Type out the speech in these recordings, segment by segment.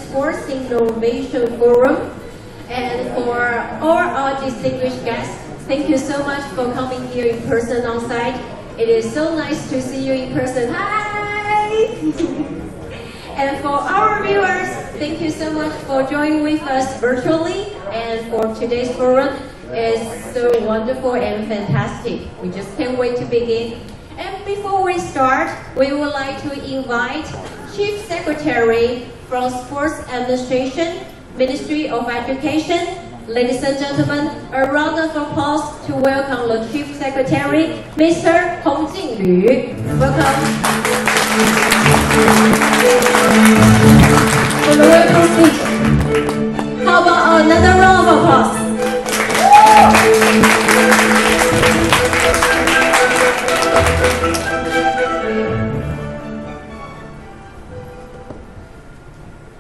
Sports Innovation Forum. And for all our distinguished guests, thank you so much for coming here in person on site. It is so nice to see you in person. Hi! And for our viewers, thank you so much for joining with us virtually. And for today's forum, it's so wonderful and fantastic. We just can't wait to begin. And before we start, we would like to invite Chief Secretary from Sports Administration, Ministry of Education. Ladies and gentlemen, a round of applause to welcome the Chief Secretary, Mr. Hong Jinglü. Welcome. For the welcome speech. How about another round of applause?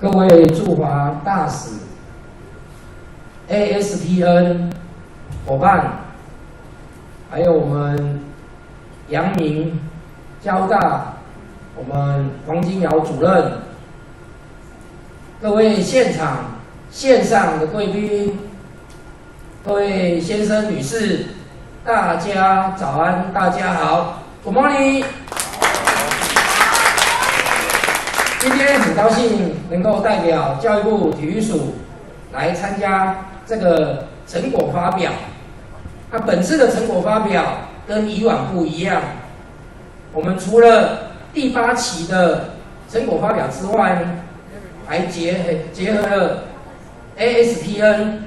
各位驻华大使、ASPN 伙伴，还有我们阳明交大我们黄金尧主任，各位现场线上的贵宾，各位先生女士，大家早安，大家好 ，Good morning。 今天很高兴能够代表教育部体育署来参加这个成果发表。那本次的成果发表跟以往不一样，我们除了第8期的成果发表之外呢，还结合了 ASPN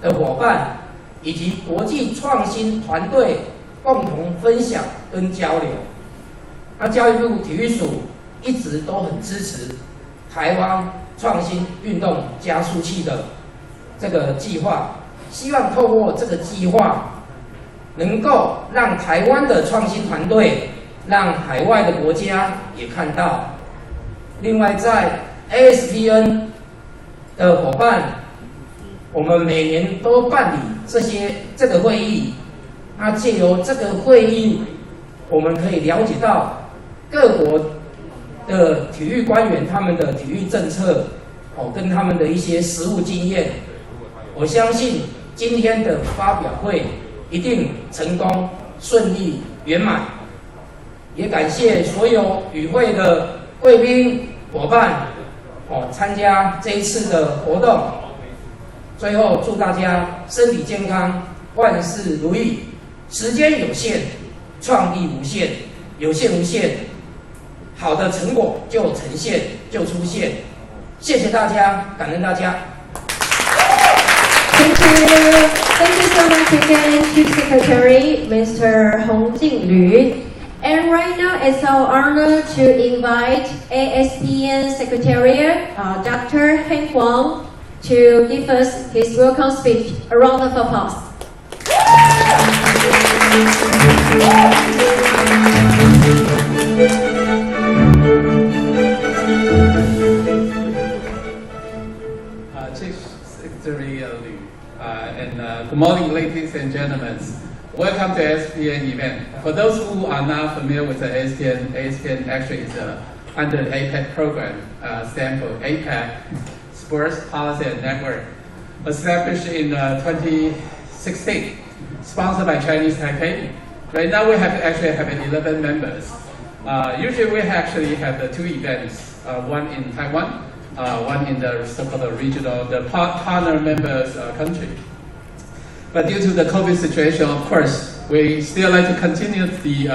的伙伴以及国际创新团队共同分享跟交流。那教育部体育署 一直都很支持台湾创新运动加速器的这个计划，希望透过这个计划，能够让台湾的创新团队，让海外的国家也看到。另外，在 ASPN 的伙伴，我们每年都办理这个会议，那借由这个会议，我们可以了解到各国 的体育官员他们的体育政策，跟他们的一些实务经验，我相信今天的发表会一定成功、顺利、圆满。也感谢所有与会的贵宾伙伴，参加这一次的活动。最后祝大家身体健康，万事如意。时间有限，创意无限，有限无限。 好的成果就呈现，就出现。谢谢大家，感恩大家。Thank you so much again, Chief Secretary, Mr. Hong Jinglü. And right now, it's our honor to invite ASPN Secretary, Dr. Heng Huang, to give us his welcome speech. A round of applause. Chief Secretary Liu, and good morning, ladies and gentlemen. Welcome to ASPN event. For those who are not familiar with the ASPN actually is under the APEC program, stand for APEC Sports Policy and Network, established in 2016, sponsored by Chinese Taipei. Right now we actually have 11 members. Usually we actually have the 2 events, one in Taiwan, one in the so-called regional, the partner members country. But due to the COVID situation, of course, we still like to continue the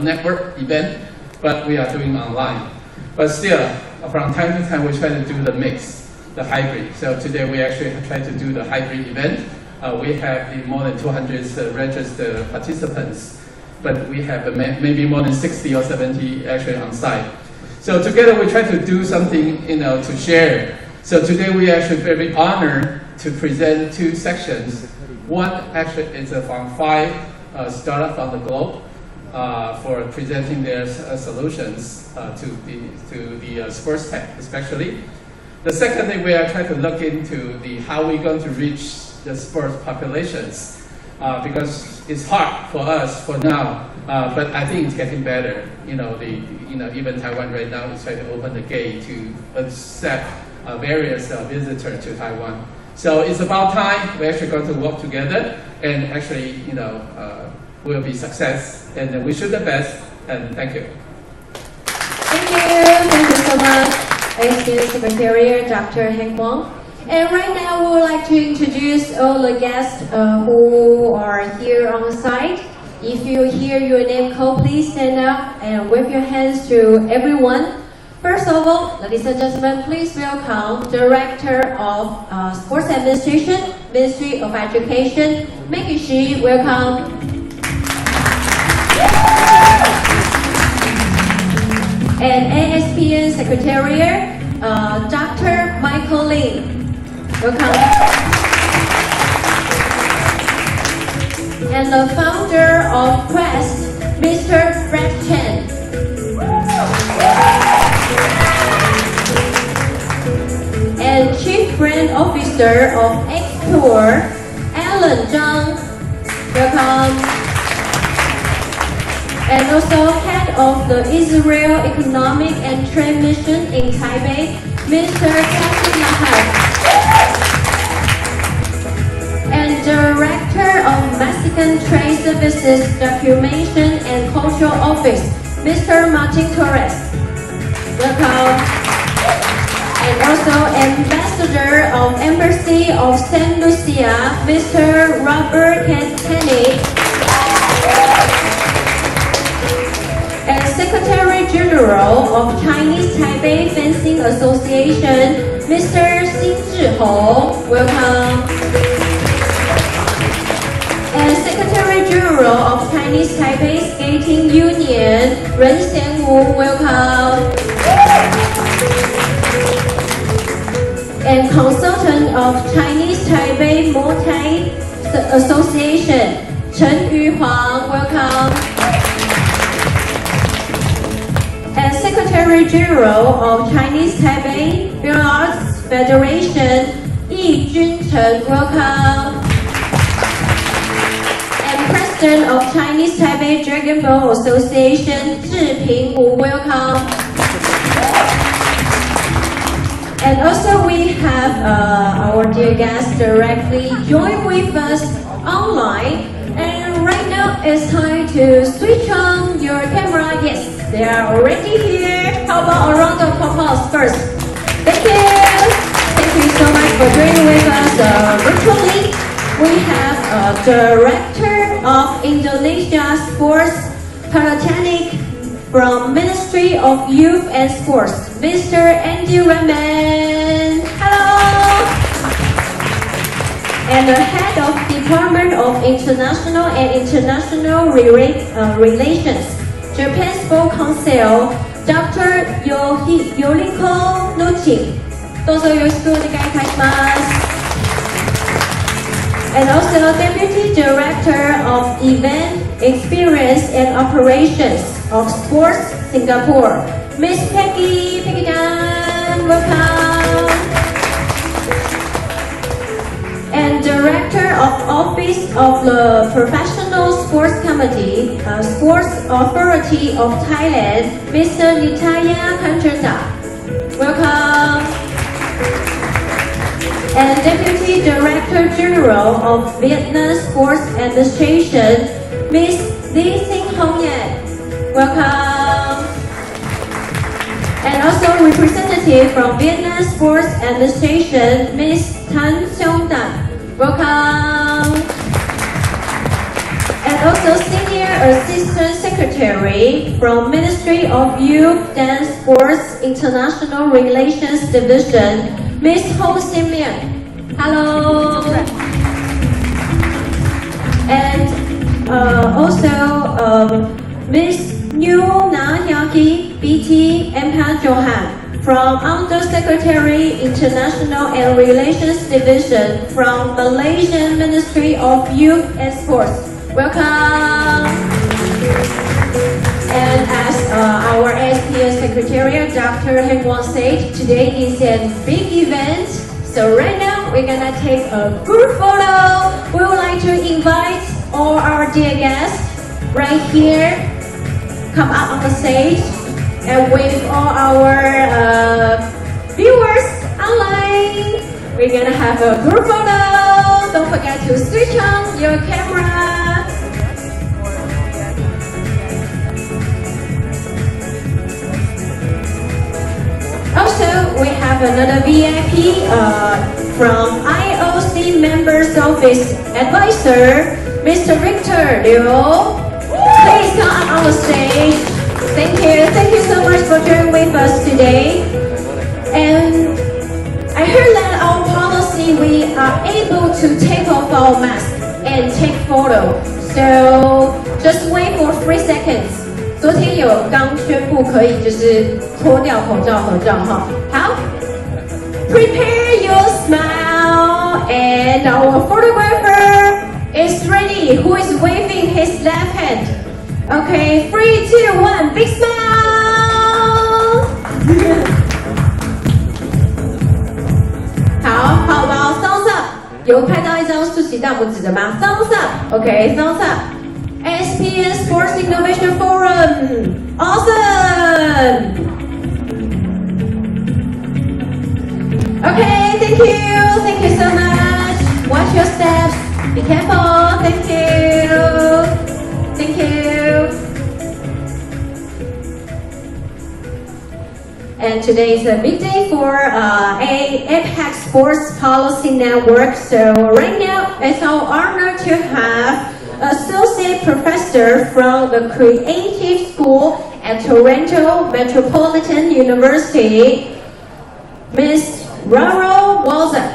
network event, but we are doing online. But still, from time to time, we try to do the mix, the hybrid. So today we actually try to do the hybrid event. We have more than 200 registered participants, but we have maybe more than 60 or 70 actually on site. So together we try to do something, to share. So today we actually very honored to present 2 sections. One actually is from 5 startups on the globe for presenting their solutions to the sports tech, especially. The second thing we are trying to look into how we're going to reach the sports populations, because it's hard for us for now, but I think it's getting better. Even Taiwan right now is trying to open the gate to accept various visitors to Taiwan. So it's about time we're actually going to work together and actually, will be success. And wish you the best. And thank you. Thank you so much, ASPN Secretary Dr. Heng Wang. And right now, we would like to introduce all the guests who are here on site. If you hear your name called, please stand up and wave your hands to everyone. First of all, ladies and gentlemen, please welcome Director of Sports Administration, Ministry of Education, Maggie Shi. Welcome. And ASPN Secretariat, Dr. Michael Lin. Welcome. And the founder of Quest, Mr. Fred Chen. And Chief Brand Officer of X Tour, Alan Zhang. Welcome. And also Head of the Israel Economic and Trade Mission in Taipei, Mr. Patrick Lahai. And Director of Mexican Trade Services Documentation and Cultural Office, Mr. Martin Torres. Welcome. And also Ambassador of Embassy of St. Lucia, Mr. Robert Kennedy. And Secretary General of Chinese Taipei Fencing Association, Mr. Xin Zhihou. Welcome. And Secretary General of Chinese Taipei Skating Union, Ren Xianwu. Welcome. And Consultant of Chinese Taipei Muay Association, Chen Yuhuang. Welcome. And Secretary General of Chinese Taipei Arts Federation, Yi Junchen. Welcome. And President of Chinese Taipei Dragon Ball Association, Zhiping Wu. Welcome. And also we have our dear guests directly join with us online. And right now it's time to switch on your camera. Yes, they are already here. How about a round of applause first? Thank you. Thank you so much for joining with us virtually. We have Director of Indonesia Sports Polytechnic from Ministry of Youth and Sports, Mr. Andy Rahman. Hello. And the Head of Department of International and International Relations, Japan Sport Council, Dr. Yoriko Nucci. どうぞよろしくお願いいたします。And also Deputy Director of Event Experience and Operations of Sports Singapore, Miss Peggy Tan. Welcome. And Director of Office of the Professional Sports Committee, Sports Authority of Thailand, Mr. Nitaya Kanchata. Welcome. And Deputy Director General of Vietnam Sports Administration, Ms. Lee Sinh Hong Yan. Welcome. And also representative from Vietnam Sports Administration, Ms. Tan Xiong Dan. Welcome. And also Senior Assistant Secretary from Ministry of Youth and Sports International Relations Division, Ms. Ho Sim Mian. Hello. And also Ms. Nhu Na Hyaki BT Empa Johan from Undersecretary International and Relations Division from Malaysian Ministry of Youth and Sports. Welcome. And as our ASPN Secretariat, Dr. Heng Wang said, today is a big event. So right now, we're gonna take a group photo. We would like to invite all our dear guests right here, come up on the stage, and with all our viewers online. we're gonna have a group photo. Don't forget to switch on your camera. Also, we have another VIP from IOC Members Office Advisor, Mr. Victor Liu. Please come up on the stage. Thank you so much for joining with us today. And I heard that our policy, we are able to take off our mask and take photo. So just wait for 3 seconds. 昨天有刚宣布可以就是脱掉口罩合照哈。好 ，Prepare your smile and our photographer is ready. Who is waving his left hand? Okay, 3, 2, 1, big smile. 好吧 ，thumbs up。有拍到一张竖起大拇指的吗 ？Thumbs up。OK，thumbs up。SPS Sports Innovation Forum, awesome. Okay, thank you so much. Watch your steps. Be careful. Thank you. And today is a big day for APEC Sports Policy Network. So right now, it's our honor to have Associate Professor from the Creative School at Toronto Metropolitan University, Ms. Raro Walzer.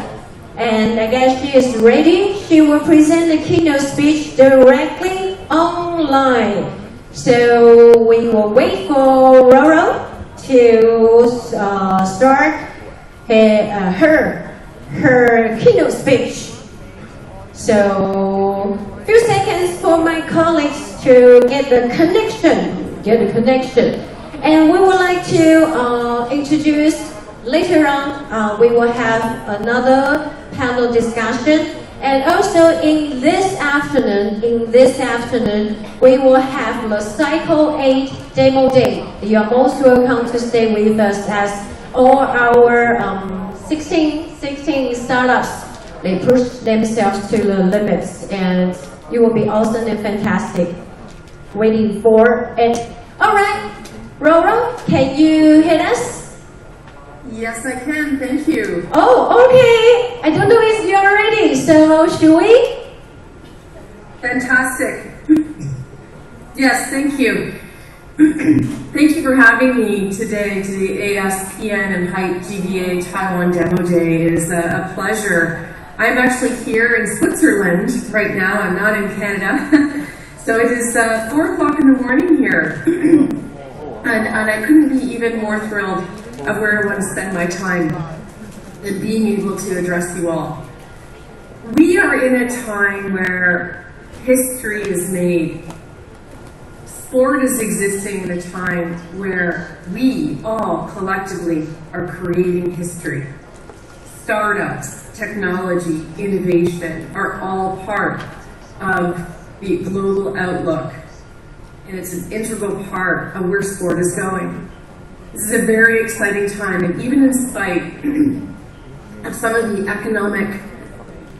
And I guess she is ready. She will present the keynote speech directly online. So we will wait for Raro to start her keynote speech. So few seconds for my colleagues to get the connection. And we would like to introduce later on, we will have another panel discussion. And also in this afternoon, we will have the Cycle 8 Demo Day. You are most welcome to stay with us as all our 16 startups, they push themselves to the limits, and it will be awesome and fantastic. Waiting for it. All right, Roro, can you hear us? Yes, I can. Thank you. Oh, okay. I don't know if you're ready, so should we? Fantastic. Yes, thank you. Thank you for having me today to the ASPN and Hype GBA Taiwan Demo Day. It is a pleasure. I'm actually here in Switzerland right now. I'm not in Canada. So it is 4 o'clock in the morning here. And I couldn't be even more thrilled of where I want to spend my time than being able to address you all. We are in a time where history is made. Sport is existing in a time where we all collectively are creating history. Startups, technology, innovation are all part of the global outlook. And it's an integral part of where sport is going. This is a very exciting time, and even in spite of some of the economic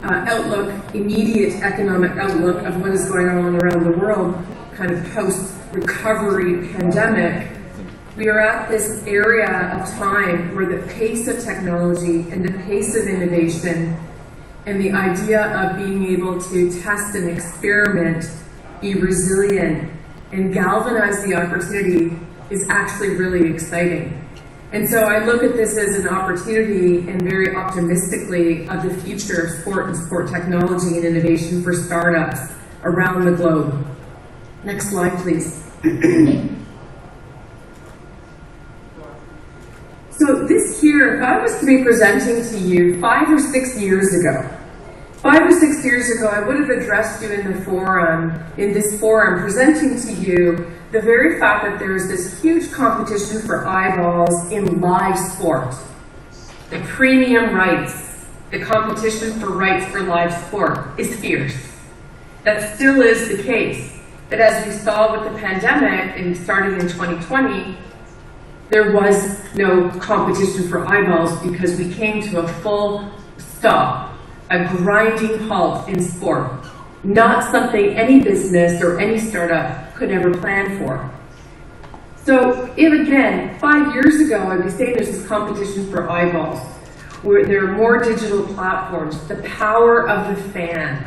outlook, immediate economic outlook of what is going on around the world, kind of post-recovery pandemic, we are at this area of time where the pace of technology and the pace of innovation and the idea of being able to test and experiment, be resilient, and galvanize the opportunity is actually really exciting. And so I look at this as an opportunity and very optimistically of the future of sport and sport technology and innovation for startups around the globe. Next slide, please. So this here, if I was to be presenting to you 5 or 6 years ago, I would have addressed you in this forum, presenting to you the very fact that there is this huge competition for eyeballs in live sport. The premium rights, the competition for rights for live sport is fierce. That still is the case. But as we saw with the pandemic and starting in 2020, there was no competition for eyeballs because we came to a full stop, a grinding halt in sport, not something any business or any startup could ever plan for. So if again, 5 years ago, I'd be saying there's this competition for eyeballs, where there are more digital platforms, the power of the fan,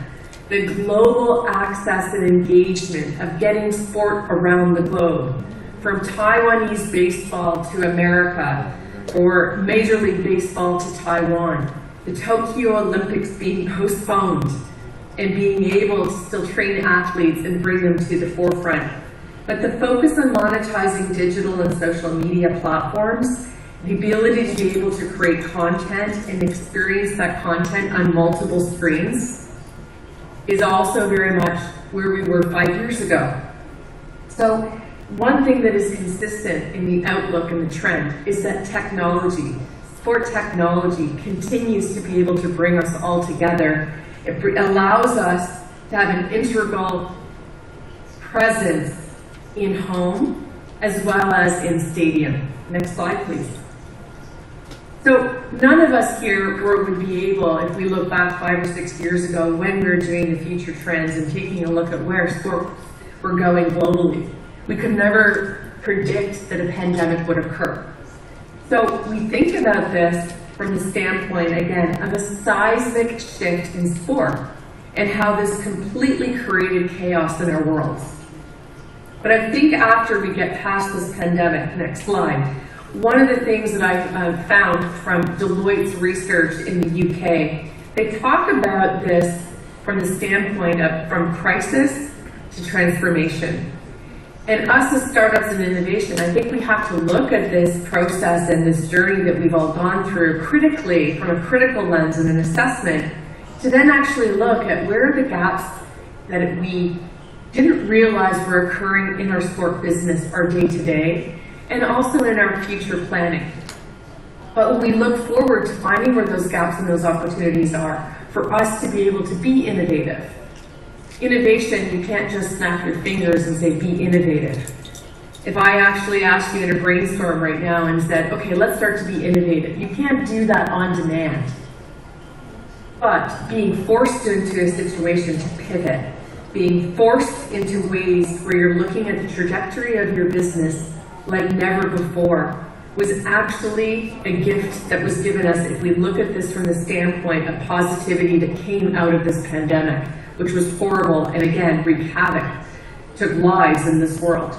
the global access and engagement of getting sport around the globe, from Taiwanese baseball to America, or Major League Baseball to Taiwan, the Tokyo Olympics being postponed, and being able to still train athletes and bring them to the forefront. But the focus on monetizing digital and social media platforms, the ability to be able to create content and experience that content on multiple screens, is also very much where we were 5 years ago. So one thing that is consistent in the outlook and the trend is that technology, sport technology, continues to be able to bring us all together. It allows us to have an integral presence in home as well as in stadium. Next slide, please. So none of us here would be able, if we look back 5 or 6 years ago when we were doing the future trends and taking a look at where sports were going globally, we could never predict that a pandemic would occur. So we think about this from the standpoint, again, of a seismic shift in sport and how this completely created chaos in our worlds. But I think after we get past this pandemic, next slide, one of the things that I've found from Deloitte's research in the UK, they talk about this from the standpoint of from crisis to transformation. And us as startups and innovation, I think we have to look at this process and this journey that we've all gone through critically, from a critical lens and an assessment, to then actually look at where are the gaps that we didn't realize were occurring in our sport business, our day-to-day, and also in our future planning. But when we look forward to finding where those gaps and those opportunities are, for us to be able to be innovative. Innovation, you can't just snap your fingers and say, be innovative. If I actually asked you in a brainstorm right now and said, okay, let's start to be innovative, you can't do that on demand. But being forced into a situation to pivot, being forced into ways where you're looking at the trajectory of your business like never before, was actually a gift that was given us if we look at this from the standpoint of positivity that came out of this pandemic, which was horrible and again wreaked havoc, took lives in this world.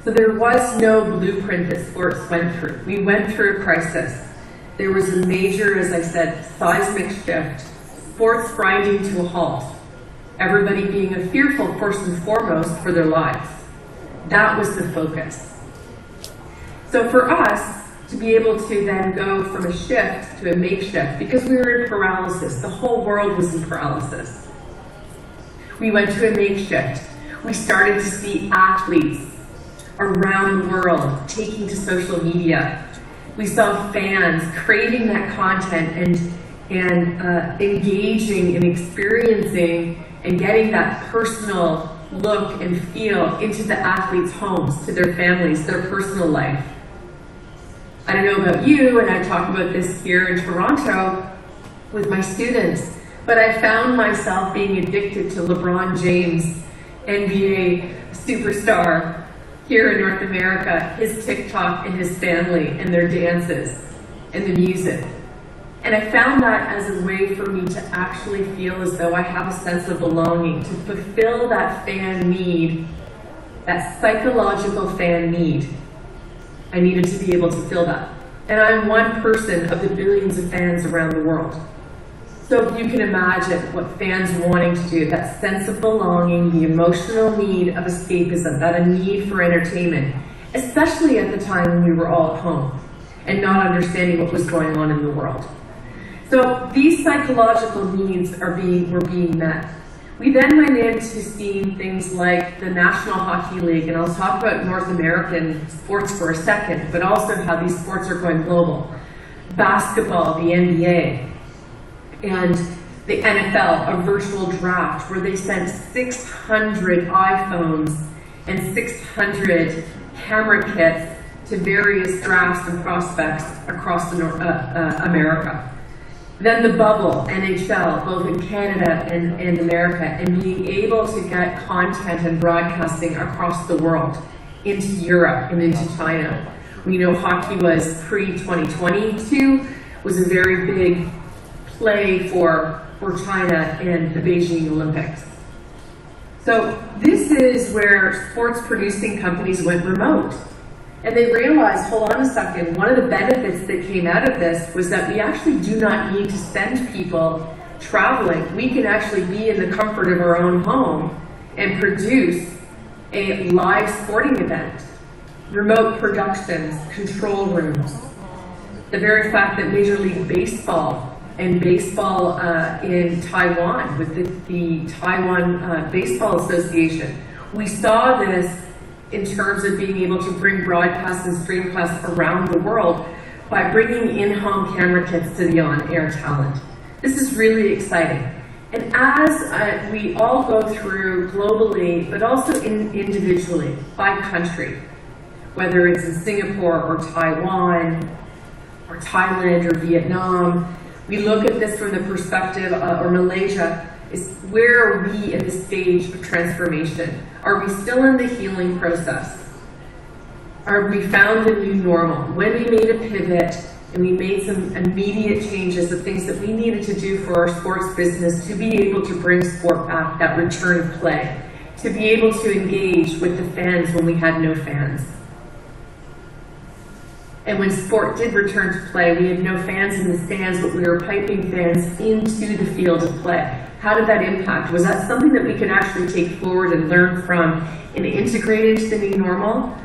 So there was no blueprint that sports went through. We went through a crisis. There was a major, as I said, seismic shift, sports grinding to a halt, everybody being fearful first and foremost for their lives. That was the focus. So for us to be able to then go from a shift to a makeshift, because we were in paralysis, the whole world was in paralysis. We went to a makeshift. We started to see athletes around the world taking to social media. We saw fans creating that content and engaging and experiencing and getting that personal look and feel into the athletes' homes, to their families, their personal life. I don't know about you, and I talk about this here in Toronto with my students, but I found myself being addicted to LeBron James, NBA superstar here in North America, his TikTok and his family and their dances and the music. And I found that as a way for me to actually feel as though I have a sense of belonging, to fulfill that fan need, that psychological fan need. I needed to be able to feel that. And I'm one person of the billions of fans around the world. So if you can imagine what fans wanting to do, that sense of belonging, the emotional need of escapism, that a need for entertainment, especially at the time when we were all at home and not understanding what was going on in the world. So these psychological needs were being met. We then went into seeing things like the National Hockey League, and I'll talk about North American sports for a second, but also how these sports are going global. Basketball, the NBA, and the NFL, a virtual draft where they sent 600 iPhones and 600 camera kits to various drafts and prospects across America. Then the bubble, NHL, both in Canada and America, and being able to get content and broadcasting across the world, into Europe and into China. We know hockey was pre-2022, was a very big play for China and the Beijing Olympics. So this is where sports producing companies went remote. And they realized, hold on a second, one of the benefits that came out of this was that we actually do not need to send people traveling. We can actually be in the comfort of our own home and produce a live sporting event. Remote productions, control rooms. The very fact that Major League Baseball and baseball in Taiwan, with the Taiwan Baseball Association, we saw this in terms of being able to bring broadcasts and streamcasts around the world by bringing in-home camera kits to the on-air talent. This is really exciting. And as we all go through globally, but also individually, by country, whether it's in Singapore or Taiwan or Thailand or Vietnam, we look at this from the perspective, or Malaysia, is where are we in the stage of transformation? Are we still in the healing process? Are we found the new normal? When we made a pivot and we made some immediate changes, the things that we needed to do for our sports business to be able to bring sport back, that return of play, to be able to engage with the fans when we had no fans. And when sport did return to play, we had no fans in the stands, but we were piping fans into the field of play. How did that impact? Was that something that we could actually take forward and learn from and integrate into the new normal?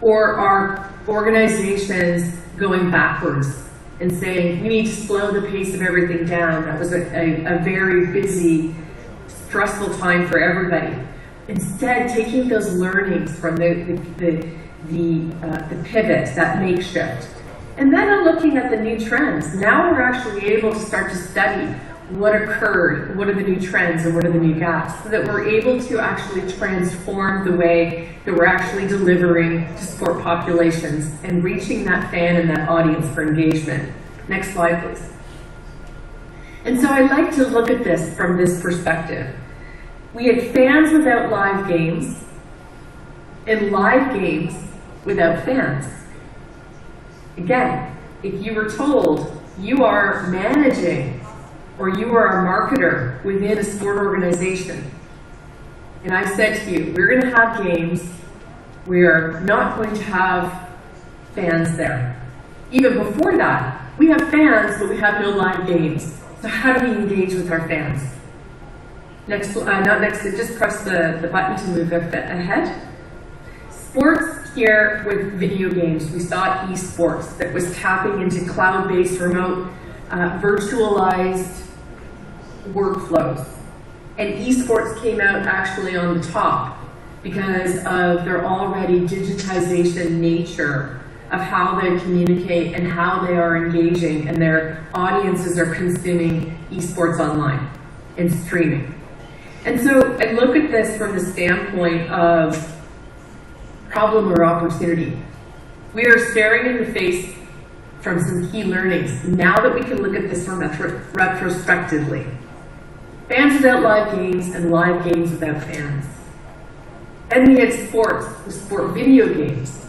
Or are organizations going backwards and saying, we need to slow the pace of everything down? That was a very busy, stressful time for everybody. Instead, taking those learnings from the pivot, that makeshift, and then looking at the new trends. Now we're actually able to start to study what occurred, what are the new trends, and what are the new gaps, so that we're able to actually transform the way that we're actually delivering to sport populations and reaching that fan and that audience for engagement. Next slide, please. And so I like to look at this from this perspective. We had fans without live games, and live games without fans. Again, if you were told you are managing or you are a marketer within a sport organization, and I said to you, we're going to have games, we're not going to have fans there. Even before that, we have fans, but we have no live games. So how do we engage with our fans? Next, not next, just press the button to move ahead. Sports here with video games, we saw esports that was tapping into cloud-based, remote, virtualized workflows. And esports came out actually on the top because of their already digitization nature of how they communicate and how they are engaging, and their audiences are consuming esports online and streaming. And so I look at this from the standpoint of problem or opportunity. We are staring in the face from some key learnings now that we can look at this from retrospectively. Fans without live games and live games without fans. And we had sports with sport video games.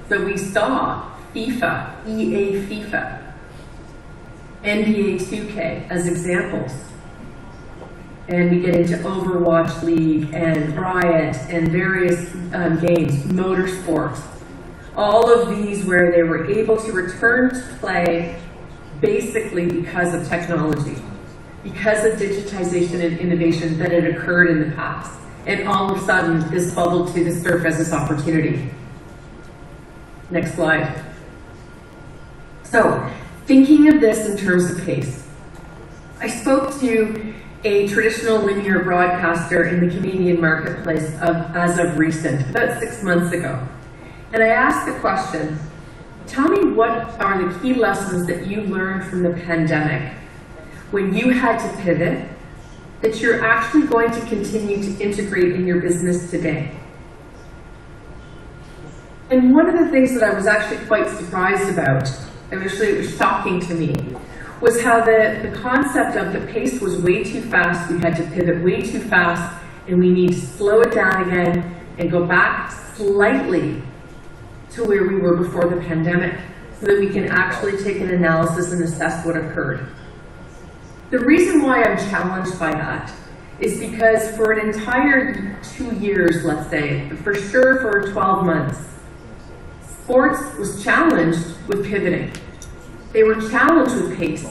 So we saw FIFA, EA FIFA, NBA 2K as examples. And we get into Overwatch League and Riot and various games, motorsports. All of these where they were able to return to play basically because of technology, because of digitization and innovation that had occurred in the past. And all of a sudden, this bubbled to the surface as this opportunity. Next slide. So, thinking of this in terms of pace, I spoke to a traditional linear broadcaster in the Canadian marketplace as of recent, about 6 months ago. And I asked the question, tell me what are the key lessons that you learned from the pandemic when you had to pivot that you're actually going to continue to integrate in your business today? And one of the things that I was actually quite surprised about, actually it was shocking to me, was how the concept of the pace was way too fast, we had to pivot way too fast, and we need to slow it down again and go back slightly to where we were before the pandemic so that we can actually take an analysis and assess what occurred. The reason why I'm challenged by that is because for an entire 2 years, let's say, for sure for 12 months, sports was challenged with pivoting. They were challenged with pace.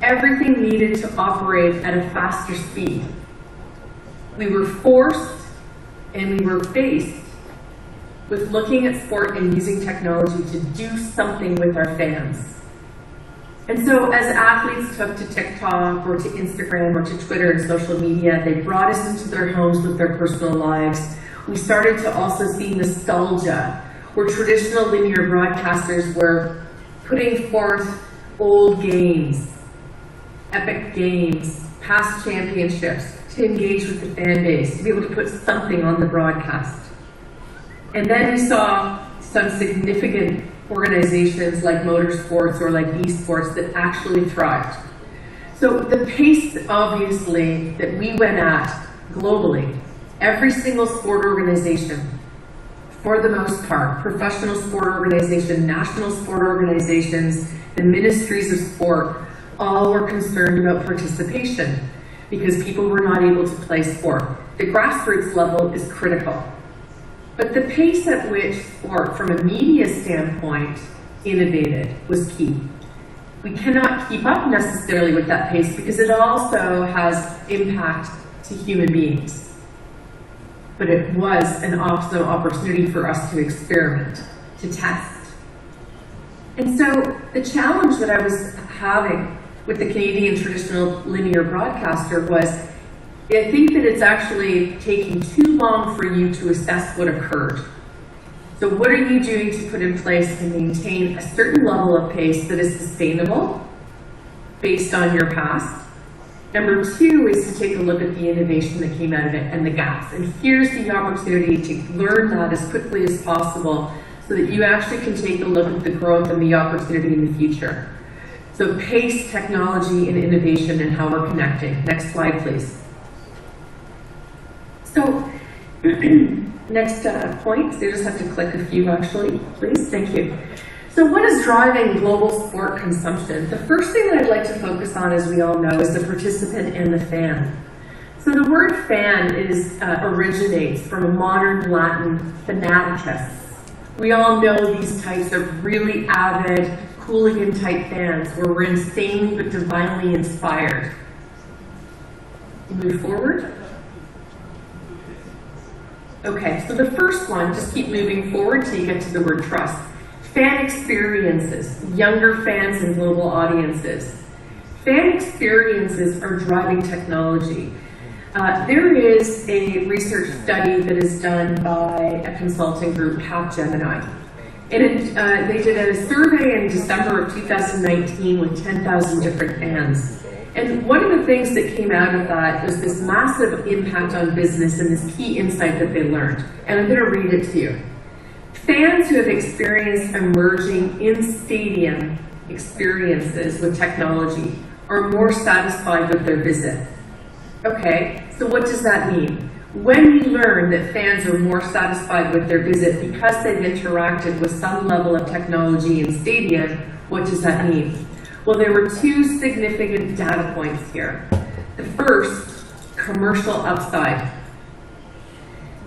Everything needed to operate at a faster speed. We were forced and we were faced with looking at sport and using technology to do something with our fans. And so as athletes took to TikTok or to Instagram or to Twitter and social media, they brought us into their homes with their personal lives. We started to also see nostalgia, where traditional linear broadcasters were putting forth old games, epic games, past championships, to engage with the fan base, to be able to put something on the broadcast. And then we saw some significant organizations like motorsports or like esports that actually thrived. So the pace, obviously, that we went at globally, every single sport organization, for the most part, professional sport organization, national sport organizations, the ministries of sport, all were concerned about participation because people were not able to play sport. The grassroots level is critical. But the pace at which sport, from a media standpoint, innovated was key. We cannot keep up necessarily with that pace because it also has impact to human beings. But it was an awesome opportunity for us to experiment, to test. And so the challenge that I was having with the Canadian traditional linear broadcaster was, I think that it's actually taking too long for you to assess what occurred. So what are you doing to put in place to maintain a certain level of pace that is sustainable based on your past? Number two is to take a look at the innovation that came out of it and the gaps. And here's the opportunity to learn that as quickly as possible so that you actually can take a look at the growth and the opportunity in the future. So pace, technology, and innovation and how we're connecting. Next slide, please. So, next point, so you just have to click a few actually, please, thank you. So what is driving global sport consumption? The first thing that I'd like to focus on, as we all know, is the participant and the fan. So the word fan originates from a modern Latin fanaticus. We all know these types of really avid, hooligan-type fans where we're insanely but divinely inspired. Move forward. Okay, so the first one, just keep moving forward till you get to the word trust. Fan experiences, younger fans and global audiences. Fan experiences are driving technology. There is a research study that is done by a consulting group, Capgemini. And they did a survey in December of 2019 with 10,000 different fans. And one of the things that came out of that was this massive impact on business and this key insight that they learned. And I'm going to read it to you. Fans who have experienced emerging in-stadium experiences with technology are more satisfied with their visit. Okay, so what does that mean? When you learn that fans are more satisfied with their visit because they've interacted with some level of technology in stadium, what does that mean? Well, there were two significant data points here. The first, commercial upside.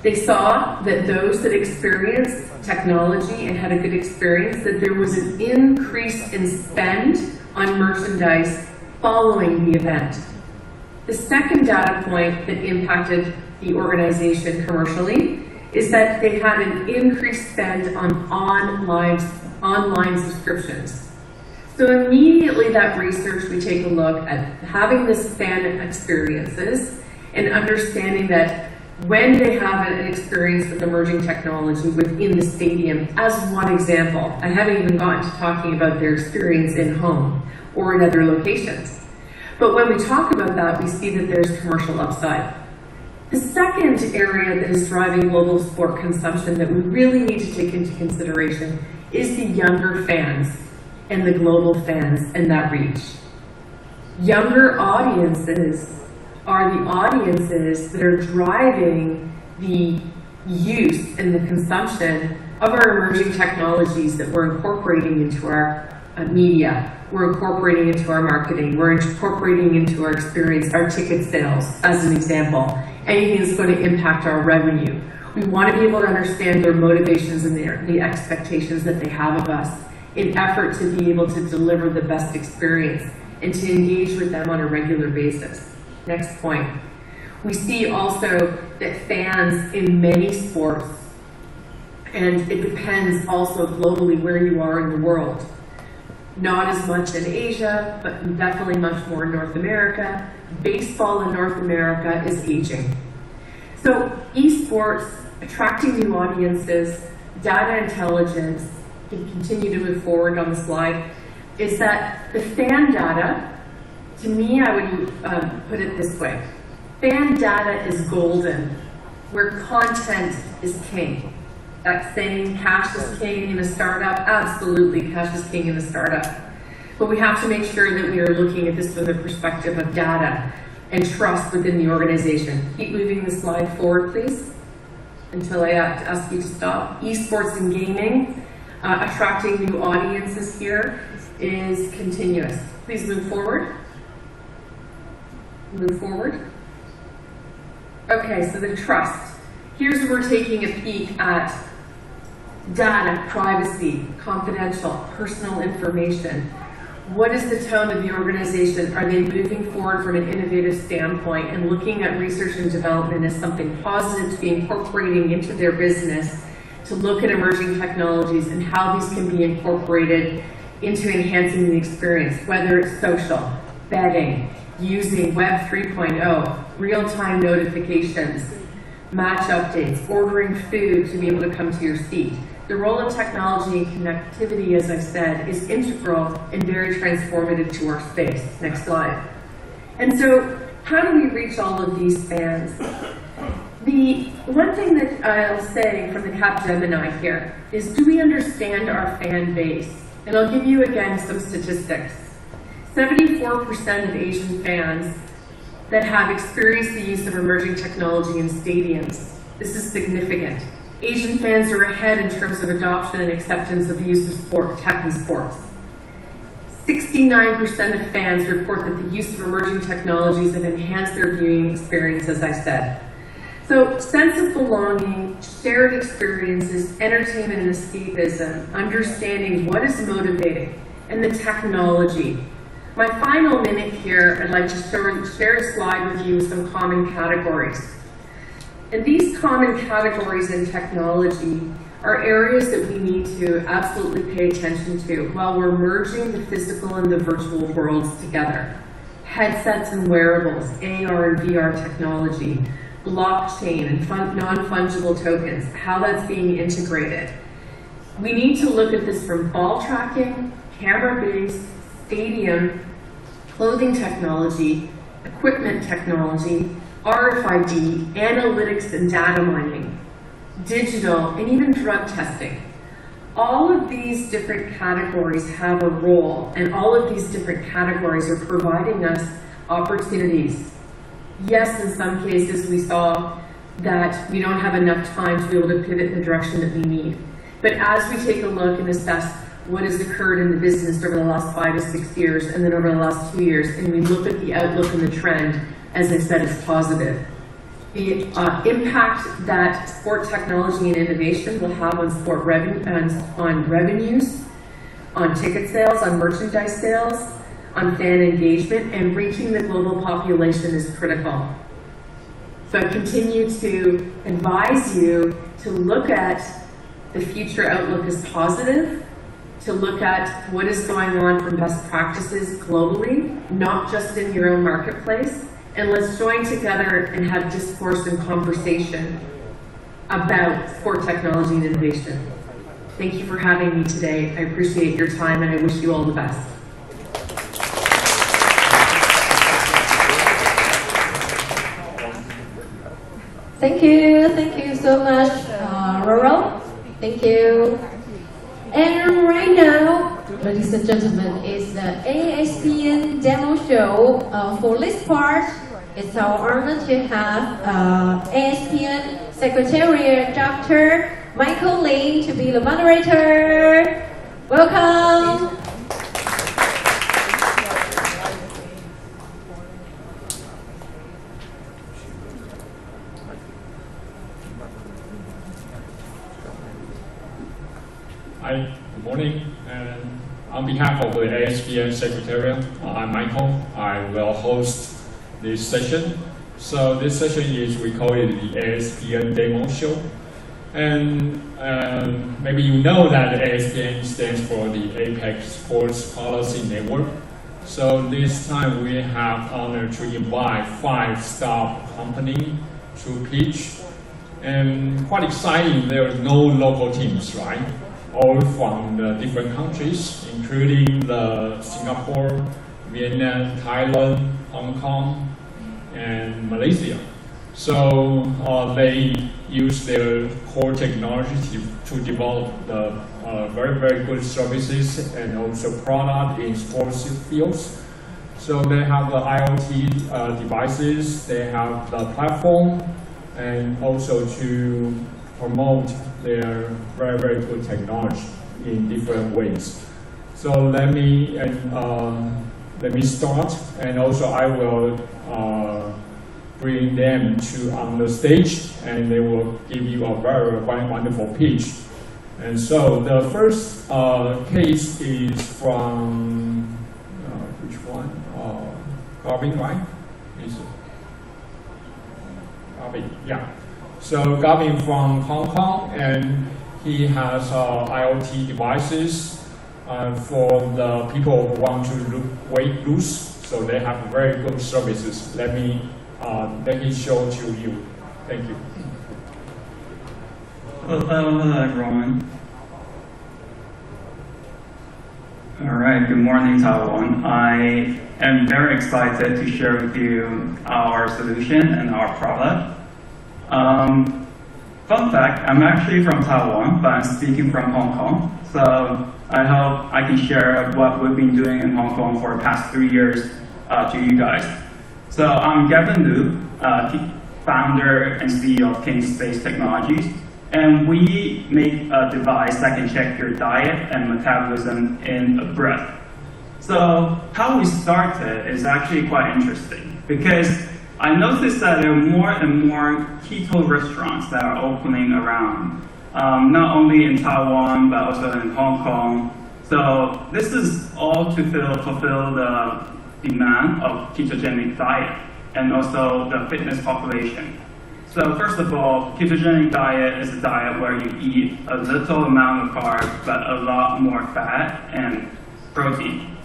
They saw that those that experienced technology and had a good experience, that there was an increase in spend on merchandise following the event. The second data point that impacted the organization commercially is that they had an increased spend on online subscriptions. So immediately that research, we take a look at having this fan experiences and understanding that when they have an experience with emerging technology within the stadium, as one example, I haven't even gotten to talking about their experience in home or in other locations. But when we talk about that, we see that there's commercial upside. The second area that is driving global sport consumption that we really need to take into consideration is the younger fans and the global fans and that reach. Younger audiences are the audiences that are driving the use and the consumption of our emerging technologies that we're incorporating into our media, we're incorporating into our marketing, we're incorporating into our experience, our ticket sales, as an example. Anything that's going to impact our revenue. We want to be able to understand their motivations and the expectations that they have of us in effort to be able to deliver the best experience and to engage with them on a regular basis. Next point. We see also that fans in many sports, and it depends also globally where you are in the world. Not as much in Asia, but definitely much more in North America. Baseball in North America is aging. So esports, attracting new audiences, data intelligence, can continue to move forward on the slide, is that the fan data, to me I would put it this way. Fan data is golden, where content is king. That saying, cash is king in a startup, absolutely, cash is king in a startup. But we have to make sure that we are looking at this from the perspective of data and trust within the organization. Keep moving the slide forward, please, until I ask you to stop. Esports and gaming, attracting new audiences here is continuous. Please move forward. Move forward. Okay, so the trust. Here's where we're taking a peek at data, privacy, confidential, personal information. What is the tone of the organization? Are they moving forward from an innovative standpoint and looking at research and development as something positive to be incorporating into their business, to look at emerging technologies and how these can be incorporated into enhancing the experience, whether it's social, betting, using Web 3.0, real-time notifications, match updates, ordering food to be able to come to your seat. The role of technology and connectivity, as I said, is integral and very transformative to our space. Next slide. And so, how do we reach all of these fans? The one thing that I'll say from the Capgemini here is, do we understand our fan base? And I'll give you again some statistics. 74% of Asian fans that have experienced the use of emerging technology in stadiums. This is significant. Asian fans are ahead in terms of adoption and acceptance of the use of tech in sports. 69% of fans report that the use of emerging technologies have enhanced their viewing experience, as I said. So, sense of belonging, shared experiences, entertainment and escapism, understanding what is motivating, and the technology. My final minute here, I'd like to share a slide with you with some common categories. And these common categories in technology are areas that we need to absolutely pay attention to while we're merging the physical and the virtual worlds together. Headsets and wearables, AR and VR technology, blockchain and non-fungible tokens, how that's being integrated. We need to look at this from ball tracking, camera-based, stadium, clothing technology, equipment technology, RFID, analytics and data mining, digital, and even drug testing. All of these different categories have a role, and all of these different categories are providing us opportunities. Yes, in some cases we saw that we don't have enough time to be able to pivot in the direction that we need. But as we take a look and assess what has occurred in the business over the last 5 to 6 years, and then over the last 2 years, and we look at the outlook and the trend, as I said, is positive. The impact that sport technology and innovation will have on sport revenues, on ticket sales, on merchandise sales, on fan engagement, and reaching the global population is critical. So I continue to advise you to look at the future outlook as positive, to look at what is going on from best practices globally, not just in your own marketplace, and let's join together and have discourse and conversation about sport technology and innovation. Thank you for having me today. I appreciate your time and I wish you all the best. Thank you so much, Roro. Thank you. And right now, ladies and gentlemen, is the ASPN demo show. For this part, it's our honor to have ASPN Secretariat Dr. Michael Lin to be the moderator. Welcome. Hi, good morning. And on behalf of the ASPN Secretariat, I'm Michael. I will host this session. So this session is, we call it the ASPN Demo Show. And maybe you know that the ASPN stands for the APEC Sports Policy Network. So this time we have honor to invite 5 startup companies to pitch. And quite exciting, there are no local teams, right? All from the different countries, including the Singapore, Vietnam, Thailand, Hong Kong, and Malaysia. So they use their core technology to develop the very good services and also product in sports fields. So they have the IoT devices, they have the platform, and also to promote their very good technology in different ways. So let me start, and also I will bring them on the stage, and they will give you a very wonderful pitch. And so the first case is from which one? Gavin, right? Is it? Gavin, yeah. So Gavin from Hong Kong, and he has IoT devices for the people who want to lose weight. So they have very good services. Let me show to you. Thank you. Hello everyone. All right, good morning Taiwan. I am very excited to share with you our solution and our product. Fun fact, I'm actually from Taiwan, but I'm speaking from Hong Kong. So I hope I can share what we've been doing in Hong Kong for the past 3 years to you guys. So I'm Gavin Liu, founder and CEO of King Space Technologies. And we make a device that can check your diet and metabolism in a breath. So how we started is actually quite interesting, because I noticed that there are more and more keto restaurants that are opening around, not only in Taiwan, but also in Hong Kong. So this is all to fulfill the demand of ketogenic diet and also the fitness population. So first of all, ketogenic diet is a diet where you eat a little amount of carbs, but a lot more fat and protein.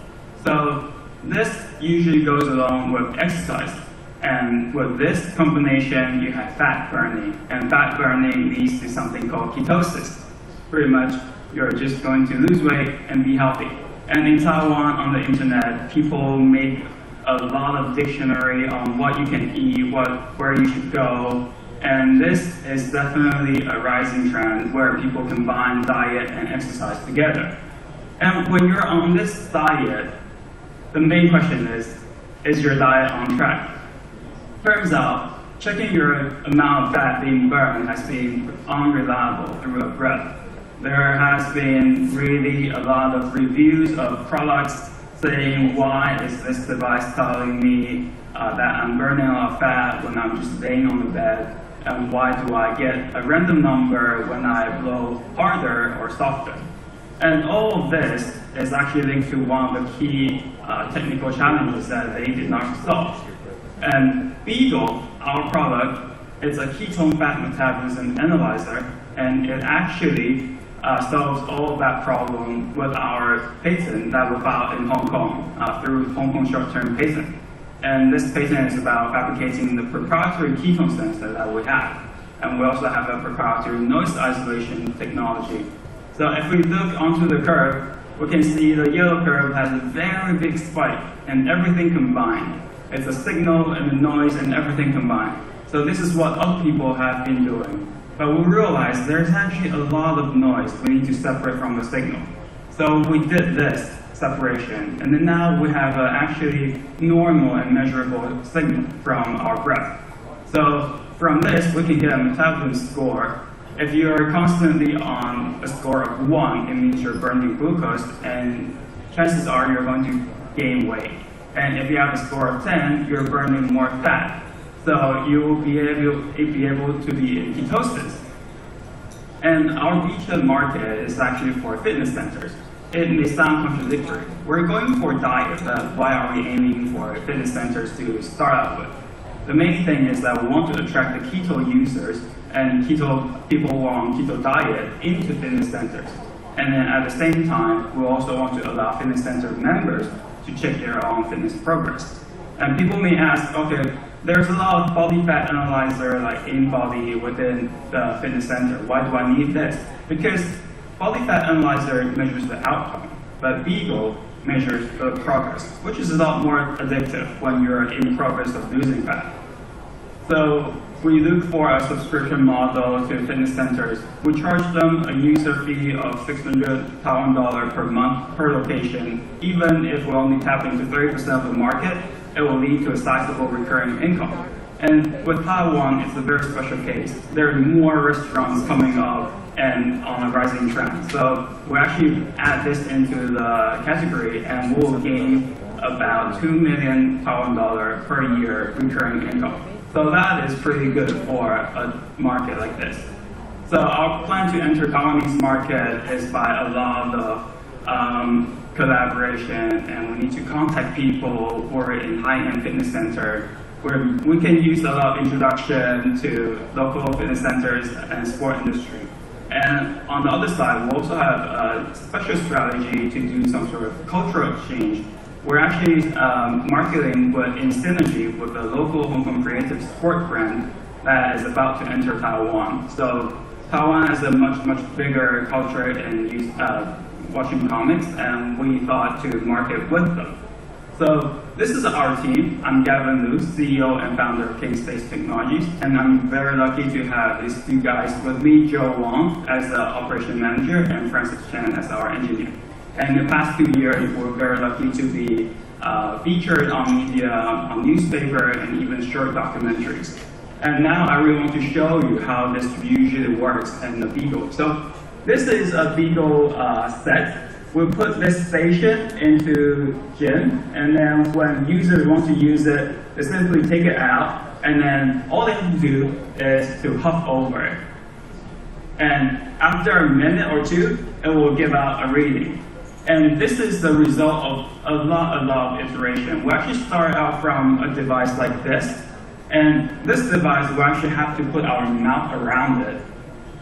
So this usually goes along with exercise. And with this combination, you have fat burning, and fat burning leads to something called ketosis. Pretty much, you're just going to lose weight and be healthy. And in Taiwan, on the internet, people make a lot of dictionary on what you can eat, where you should go. And this is definitely a rising trend where people combine diet and exercise together. And when you're on this diet, the main question is your diet on track? Turns out, checking your amount of fat being burned has been unreliable through a breath. There has been really a lot of reviews of products saying, why is this device telling me that I'm burning a lot of fat when I'm just laying on the bed? And why do I get a random number when I blow harder or softer? And all of this is actually linked to one of the key technical challenges that they did not solve. And Beagle, our product, is a ketone fat metabolism analyzer, and it actually solves all of that problem with our patent that we filed in Hong Kong through Hong Kong short-term patent. And this patent is about fabricating the proprietary ketone sensor that we have. And we also have a proprietary noise isolation technology. So if we look onto the curve, we can see the yellow curve has a very big spike, and everything combined. It's a signal and a noise and everything combined. So this is what other people have been doing. But we realize there's actually a lot of noise we need to separate from the signal. So we did this separation, and then now we have actually normal and measurable signal from our breath. So from this, we can get a metabolism score. If you're constantly on a score of 1, it means you're burning glucose, and chances are you're going to gain weight. And if you have a score of 10, you're burning more fat. So you will be able to be in ketosis. And our beta market is actually for fitness centers. It may sound contradictory. We're going for diet, but why are we aiming for fitness centers to start out with? The main thing is that we want to attract the keto users and people who are on keto diet into fitness centers. And then at the same time, we also want to allow fitness center members to check their own fitness progress. And people may ask, okay, there's a lot of body fat analyzer like InBody within the fitness center. Why do I need this? Because body fat analyzer measures the outcome, but Beagle measures the progress, which is a lot more addictive when you're in progress of losing fat. So we look for a subscription model to fitness centers. We charge them a user fee of 600 Taiwan dollar per month per location. Even if we only tap into 30% of the market, it will lead to a sizable recurring income. And with Taiwan, it's a very special case. There are more restaurants coming up and on a rising trend. So we actually add this into the category and we'll gain about 2 million Taiwan dollar per year recurring income. So that is pretty good for a market like this. So our plan to enter Taiwanese market is by a lot of collaboration, and we need to contact people who are in high-end fitness center where we can use a lot of introduction to local fitness centers and sport industry. And on the other side, we also have a special strategy to do some sort of cultural exchange. We're actually marketing in synergy with a local Hong Kong creative sport brand that is about to enter Taiwan. So Taiwan has a much bigger culture in watching comics, and we thought to market with them. So this is our team. I'm Gavin Liu, CEO and founder of King Space Technologies, and I'm very lucky to have these two guys with me, Joe Wong as the operation manager and Francis Chen as our engineer. And in the past 2 years, we're very lucky to be featured on media, on newspaper, and even short documentaries. And now I really want to show you how this usually works in the Beagle. So this is a Beagle set. We put this station into gym, and then when users want to use it, they simply take it out, and then all they have to do is to hover over it. And after a minute or two, it will give out a reading. And this is the result of a lot of iteration. We actually start out from a device like this, and this device we actually have to put our mouth around it.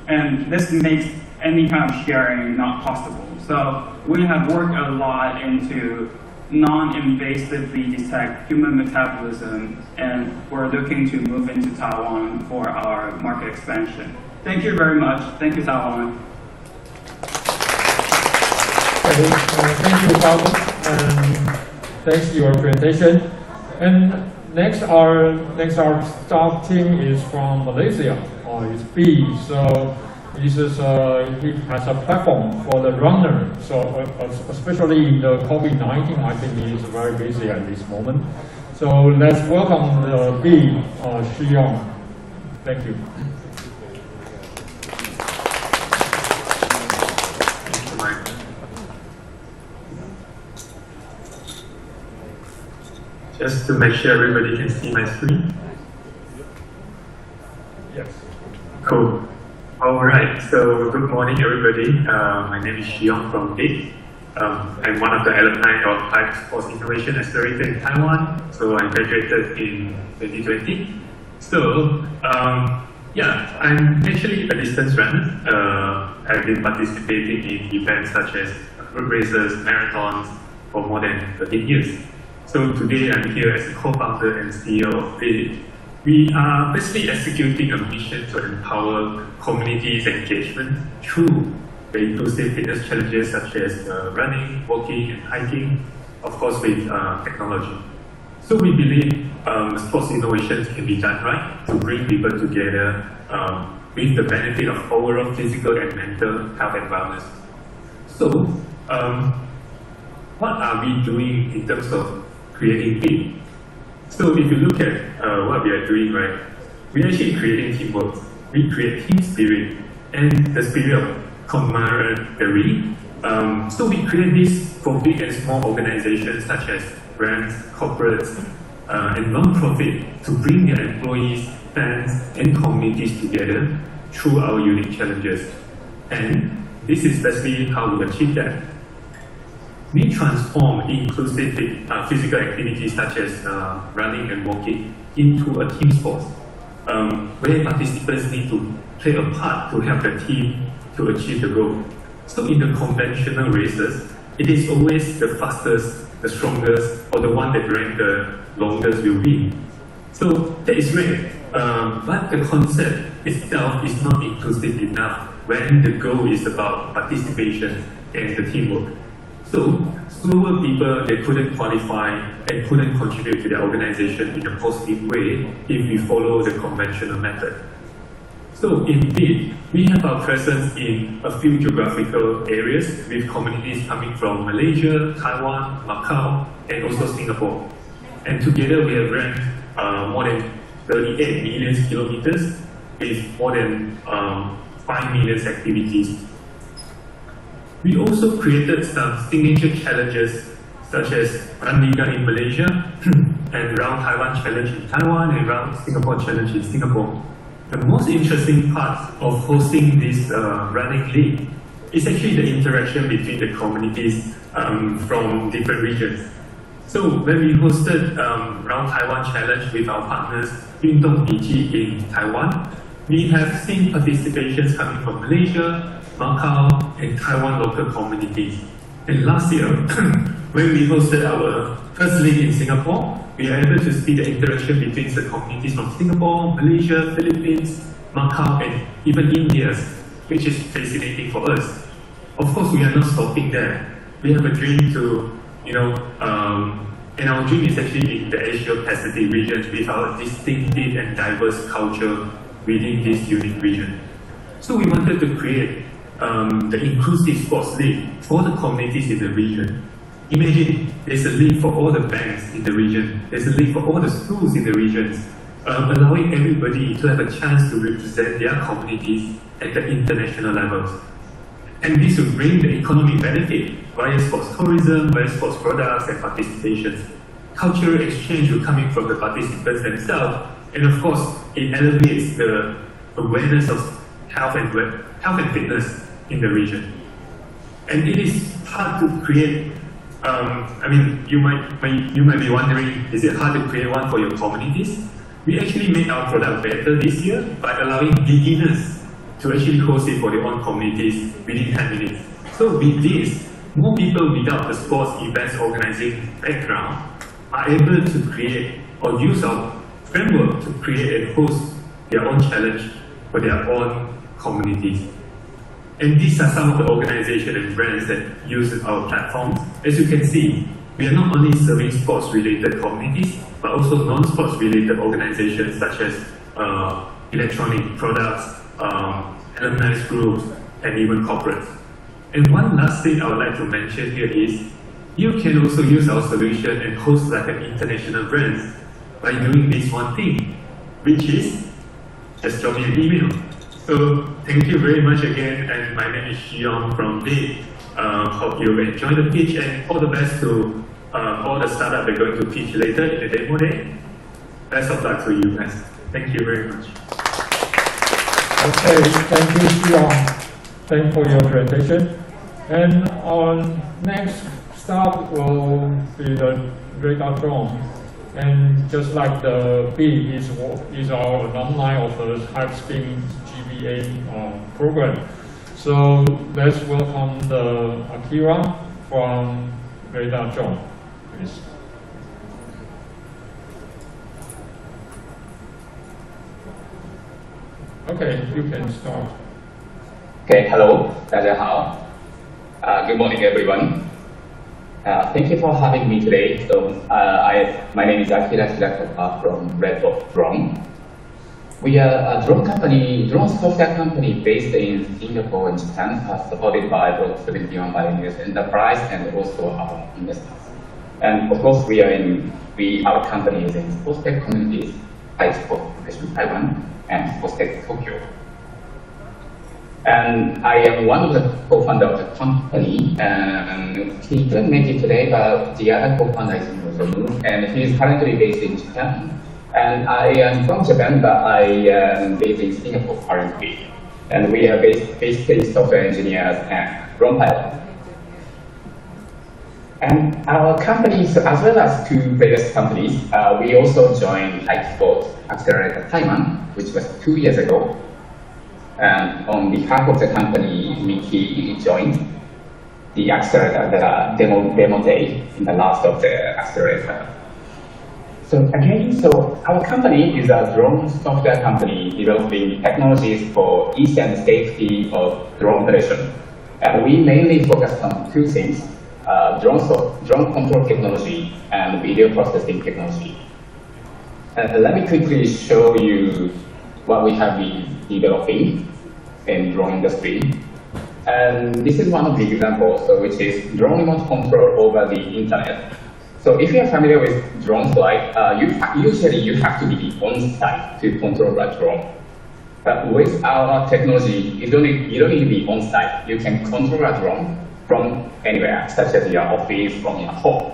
And this makes any kind of sharing not possible. So we have worked a lot into non-invasively detect human metabolism, and we're looking to move into Taiwan for our market expansion. Thank you very much. Thank you, Taiwan. Thank you, Bob, and thanks for your presentation. And next our staff team is from Malaysia. It's B. So this is he has a platform for the runner. So especially in the COVID-19, I think he is very busy at this moment. So let's welcome the B. Shiyong. Thank you. Just to make sure everybody can see my screen. Yes. Cool. All right. So good morning, everybody. My name is Shiyong from DIG. I'm one of the alumni of High Sports Innovation Accelerator in Taiwan. So I graduated in 2020. So yeah, I'm actually a distance runner. I've been participating in events such as road races, marathons for more than 13 years. So today I'm here as a co-founder and CEO of DIG. We are basically executing a mission to empower communities' engagement through the inclusive fitness challenges such as running, walking, and hiking, of course with technology. So we believe sports innovations can be done right to bring people together with the benefit of overall physical and mental health and wellness. So what are we doing in terms of creating team? So if you look at what we are doing, right, we're actually creating teamwork. We create team spirit and the spirit of camaraderie. So we create this for big and small organizations such as brands, corporates, and non-profit to bring their employees, fans, and communities together through our unique challenges. And this is basically how we achieve that. We transform inclusive physical activities such as running and walking into a team sport, where participants need to play a part to help the team to achieve the goal. So in the conventional races, it is always the fastest, the strongest, or the one that ranks the longest will win. So that is great, but the concept itself is not inclusive enough when the goal is about participation and the teamwork. So slower people, they couldn't qualify and couldn't contribute to their organization in a positive way if we follow the conventional method. So indeed, we have our presence in a few geographical areas with communities coming from Malaysia, Taiwan, Macau, and also Singapore. And together we have ranked more than 38 million kilometers with more than 5 million activities. We also created some signature challenges such as Run Liga in Malaysia and Round Taiwan Challenge in Taiwan and Round Singapore Challenge in Singapore. The most interesting part of hosting this running league is actually the interaction between the communities from different regions. So when we hosted Round Taiwan Challenge with our partners, Yundong Biji in Taiwan, we have seen participations coming from Malaysia, Macau, and Taiwan local communities. And last year, when we hosted our first league in Singapore, we are able to see the interaction between the communities from Singapore, Malaysia, Philippines, Macau, and even India, which is fascinating for us. Of course, we are not stopping there. We have a dream to, and our dream is actually in the Asia-Pacific region with our distinctive and diverse culture within this unique region. So we wanted to create the inclusive sports league for the communities in the region. Imagine there's a league for all the banks in the region, there's a league for all the schools in the regions, allowing everybody to have a chance to represent their communities at the international levels. And this will bring the economic benefit via sports tourism, via sports products and participations. Cultural exchange will come in from the participants themselves, and of course, it elevates the awareness of health and fitness in the region. And it is hard to create. You might be wondering, is it hard to create one for your communities? We actually made our product better this year by allowing beginners to actually host it for their own communities within 10 minutes. So with this, more people without the sports events organizing background are able to create or use our framework to create and host their own challenge for their own communities. And these are some of the organizations and brands that use our platforms. As you can see, we are not only serving sports-related communities, but also non-sports related organizations such as electronic products, alumni groups, and even corporates. And one last thing I would like to mention here is, you can also use our solution and host like an international brand by doing this one thing, which is just drop me an email. So thank you very much again, and my name is Xiong from Big. Hope you enjoy the pitch, and all the best to all the startups that are going to pitch later in the demo day. Best of luck to you guys. Thank you very much. Okay, thank you, Xiong. Thanks for your presentation. And our next stop will be the radar drone. And just like the B is our alumni of the Hypespin GBA program. So let's welcome the Akira from Radar Drone, please. Okay, you can start. Okay, hello, 大家好. Good morning, everyone. Thank you for having me today. So, my name is Akira from Radar Drone. We are a drone software company based in Singapore and Japan, supported by about 71 pioneers enterprise and also our investors. And of course, our company is in sports tech communities, Sports Taiwan and Sports Tech Tokyo. And I am one of the co-founder of the company, and he couldn't make it today, but the other co-founder is also moved, and he is currently based in Japan. And I am from Japan, but I am based in Singapore currently. And we are basically software engineers and drone pilots. And our company, so as well as two previous companies, we also joined Sports Accelerator Taiwan, which was 2 years ago. And on behalf of the company, Mickey joined the accelerator, the demo day in the last of the accelerator. So again, our company is a drone software company developing technologies for ease and safety of drone operation. And we mainly focus on two things, drone control technology and video processing technology. Let me quickly show you what we have been developing in drone industry. And this is one of the examples, which is drone remote control over the internet. So if you are familiar with drone flight, usually you have to be on site to control a drone. But with our technology, you don't need to be on site. You can control a drone from anywhere, such as your office, from your home.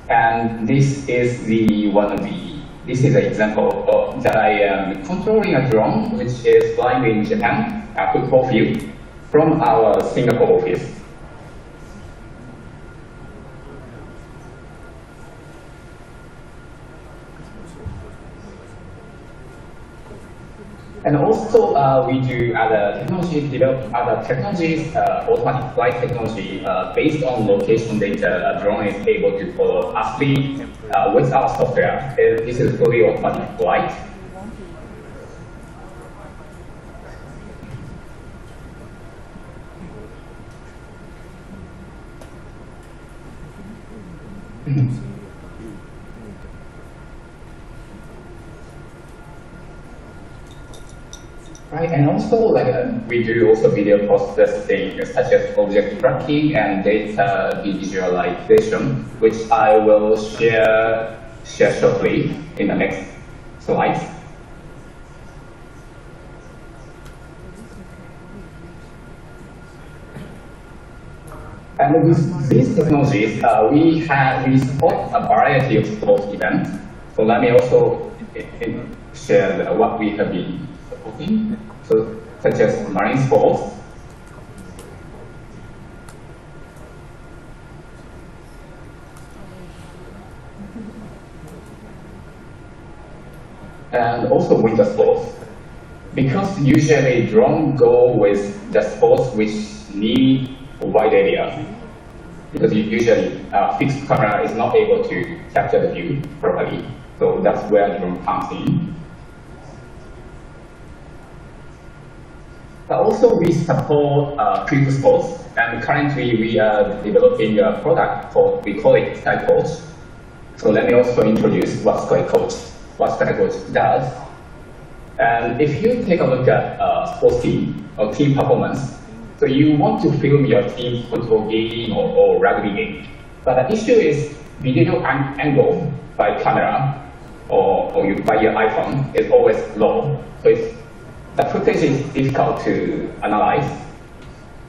And this is this is an example of that I am controlling a drone which is flying in Japan, a football field, from our Singapore office. And also we do develop other technologies, automatic flight technology based on location data. A drone is able to follow athlete with our software. This is fully automatic flight. Right, and also we do also video processing such as object tracking and data visualization, which I will share shortly in the next slides. And with these technologies, we support a variety of sports events. So let me also share what we have been supporting, so such as marine sports, and also winter sports. Because usually drones go with the sports which need a wide area. Because usually fixed camera is not able to capture the view properly. So that's where drone comes in. But also we support field sports, and currently we are developing a product we call it Sky Coach. So let me also introduce what Sky Coach does. And if you take a look at sports team or team performance, so you want to film your team football game or rugby game. But the issue is video angle by camera or by your iPhone is always low. So the footage is difficult to analyze.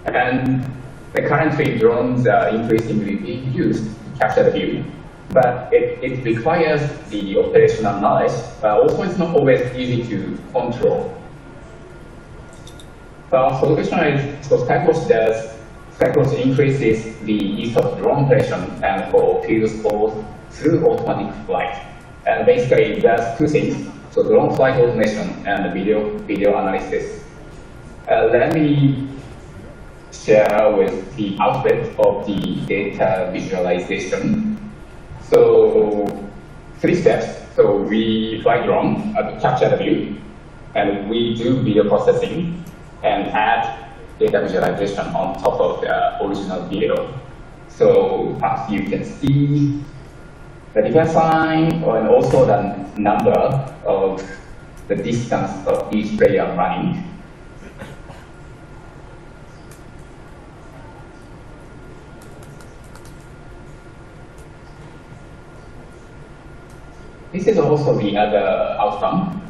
And currently drones are increasingly being used to capture the view. But it requires the operational knowledge, but also it's not always easy to control. So our solution is, so SkyCoach increases the ease of drone operation and for field sports through automatic flight. And basically it does two things, so drone flight automation and video analysis. Let me share with the output of the data visualization. So 3 steps. So we fly drone to capture the view, and we do video processing and add data visualization on top of the original video. So as you can see, the defense line and also the number of the distance of each player running. This is also the other outcome.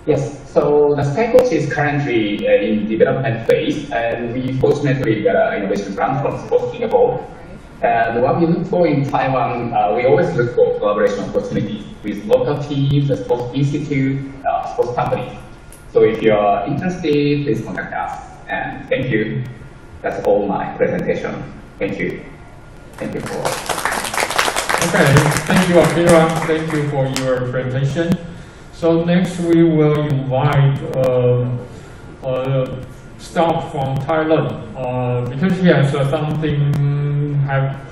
Yes, so the SkyCoach is currently in development phase, and we fortunately got an innovation grant from Sports Singapore. And what we look for in Taiwan, we always look for collaboration opportunities with local teams, the sports institute, sports companies. So if you're interested, please contact us. And thank you. That's all my presentation. Thank you. Thank you for. Okay, thank you, Akira. Thank you for your presentation. So next we will invite staff from Thailand because he has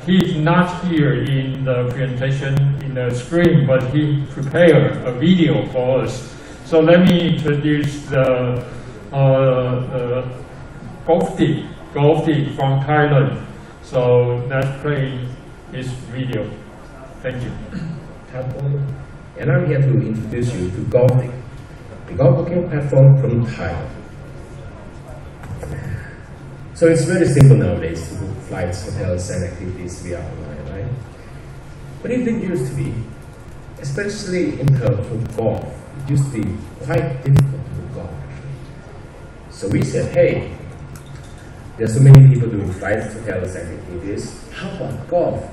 he's not here in the presentation in the screen, but he prepared a video for us. So let me introduce the golf team from Thailand. So let's play his video. Thank you. And I'm here to introduce you to Golfing, the golf booking platform from Thailand. So it's very simple nowadays to book flights, hotels, and activities via online, right? But it didn't used to be, especially in terms of golf. It used to be quite difficult to book golf. So we said, hey, there's so many people doing flights, hotels, and activities. How about golf?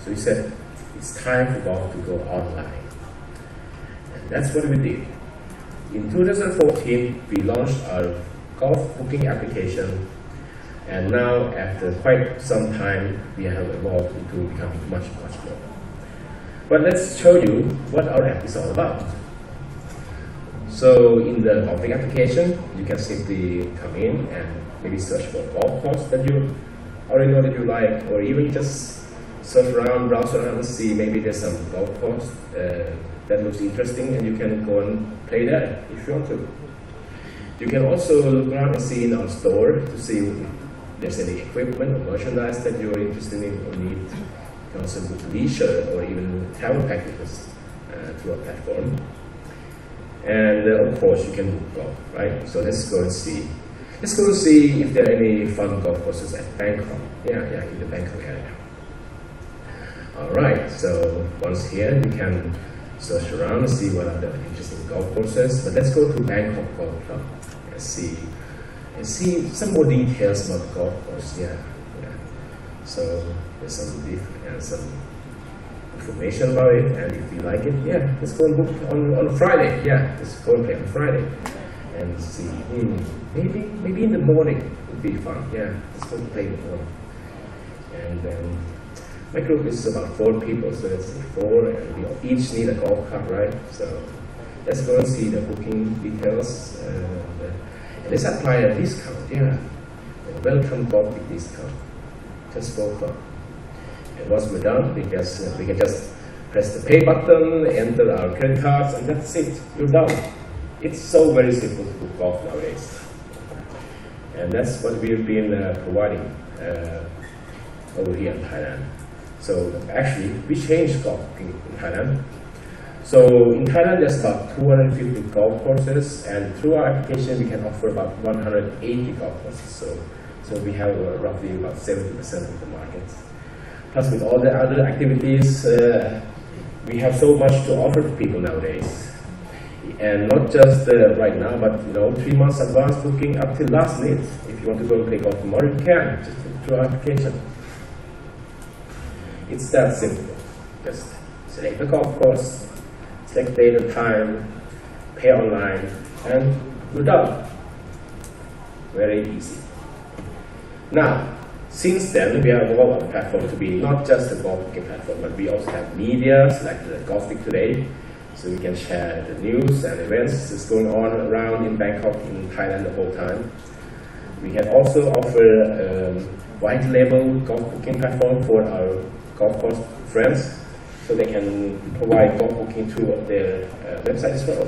So we said, it's time for golf to go online. And that's what we did. In 2014, we launched our golf booking application. And now, after quite some time, we have evolved into becoming much more. But let's show you what our app is all about. So in the golfing application, you can simply come in and maybe search for a golf course that you already know that you like, or even just surf around, browse around and see maybe there's some golf course that looks interesting and you can go and play there if you want to. You can also look around and see in our store to see if there's any equipment or merchandise that you're interested in or need. You can also book leisure or even travel packages through our platform. And of course you can book golf, right? So let's go and see. Let's go and see if there are any fun golf courses at Bangkok. Yeah, in the Bangkok area. Alright, so once here you can search around and see what are the interesting golf courses. But let's go to Bangkok Golf Club and see some more details about the golf course. Yeah. So there's some information about it, and if you like it, yeah, let's go and book on Friday. Yeah, let's go and play on Friday and see. Maybe in the morning would be fun. Yeah, let's go and play in the morning. And then my group is about 4 people, so let's say 4, and we each need a golf cart, right? So let's go and see the booking details, and let's apply a discount, yeah. A welcome golf discount, just for fun. And once we're done, we can just press the pay button, enter our credit cards, and that's it. You're done. It's so very simple to book golf nowadays, and that's what we've been providing over here in Thailand. So actually, we changed golf in Thailand. So in Thailand, there's about 250 golf courses, and through our application, we can offer about 180 golf courses. So we have roughly about 70% of the market. Plus, with all the other activities, we have so much to offer to people nowadays. And not just right now, but 3 months advance booking up till last minute. If you want to go and play golf tomorrow, you can, just through our application. It's that simple. Just select the golf course, select date and time, pay online, and we're done. Very easy. Now, since then, we have evolved our platform to be not just a golf booking platform, but we also have media, like the Golf Week Today, so we can share the news and events that's going on around in Bangkok, in Thailand the whole time. We can also offer white label golf booking platform for our golf course friends, so they can provide golf booking through their website as well.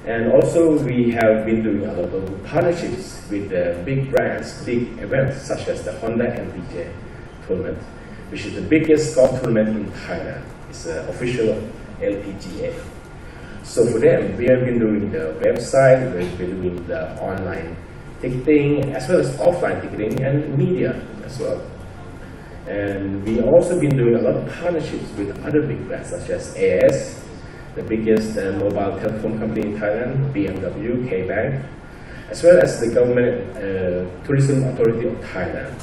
And also we have been doing a lot of partnerships with big brands, big events such as the Honda LPGA tournament, which is the biggest golf tournament in Thailand. It's an official LPGA. So for them, we have been doing the website, we've been doing the online ticketing, as well as offline ticketing and media as well. And we also been doing a lot of partnerships with other big brands such as AS, the biggest mobile telephone company in Thailand, BMW, K-Bank, as well as the government tourism authority of Thailand,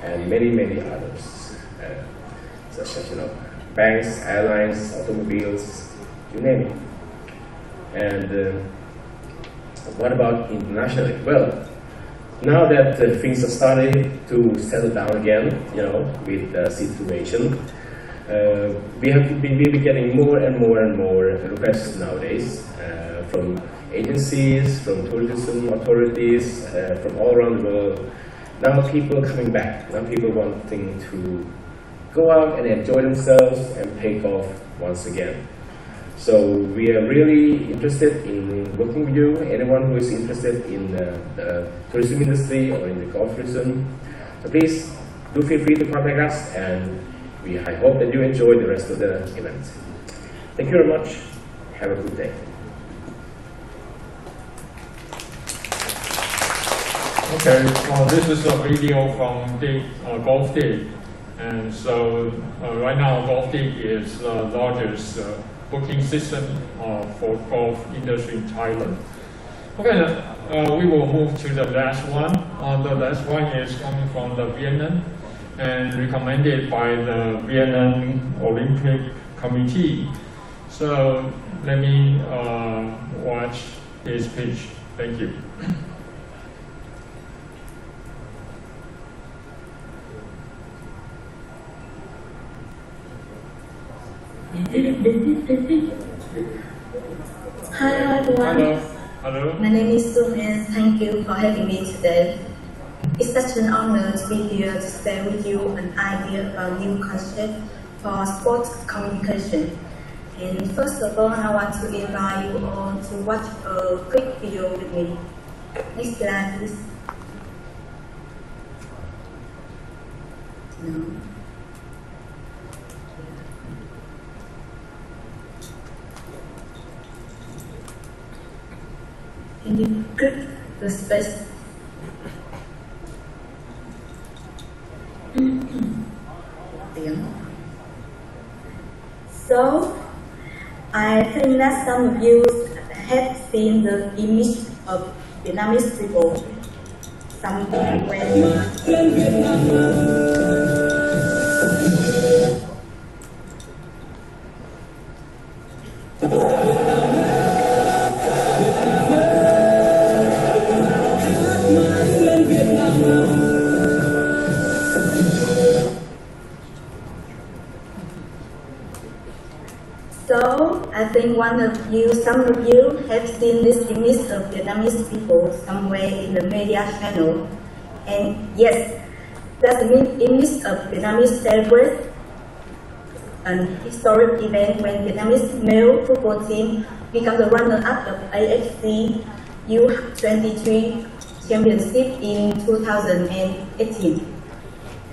and many, many others, such as banks, airlines, automobiles, you name it. And what about internationally? Well, now that things are starting to settle down again, with the situation, we have been getting more and more requests nowadays from agencies, from tourism authorities, from all around the world. Now people coming back, now people wanting to go out and enjoy themselves and take off once again. So we are really interested in working with you, anyone who is interested in the tourism industry or in the golf tourism. So please do feel free to contact us, and I hope that you enjoy the rest of the event. Thank you very much. Have a good day. Okay, this is a video from Golf Day. And so right now Golf Day is the largest booking system for golf industry in Thailand. Okay, we will move to the last one. The last one is coming from the Vietnam and recommended by the Vietnam Olympic Committee. So let me watch his pitch. Thank you. Hello everyone. Hello. My name is Sung and thank you for having me today. It's such an honor to be here to share with you an idea about new concept for sports communication. And first of all, I want to invite you all to watch a quick video with me. Next slide, please. No. Can you click the space? So, I think that some of you have seen the image of Vietnamese people somewhere. So, I think some of you have seen this image of Vietnamese people somewhere in the media channel. And yes, that's the image of Vietnamese celebrate an historic event when Vietnamese male football team became the runner-up of AFC U23 Championship in 2018,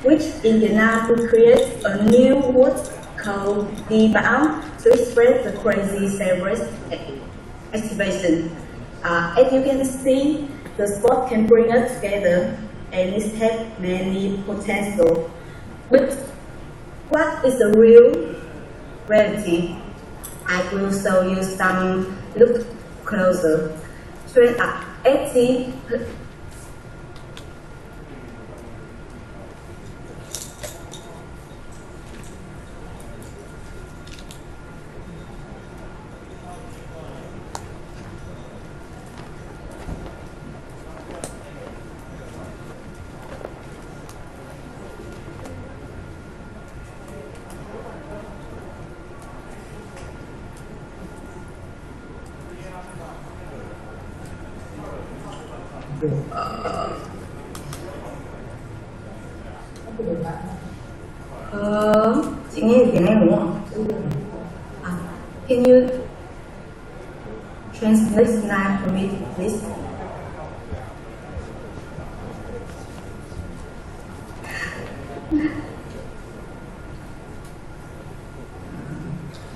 which in Vietnam will create a new word called Đi Bão to express the crazy celebrate activation. As you can see, the sport can bring us together and it has many potential. But what is the real reality? I will show you some. Look closer. 80. Chị nghe tiếng Anh đúng không? Can you translate? next slide for me, please.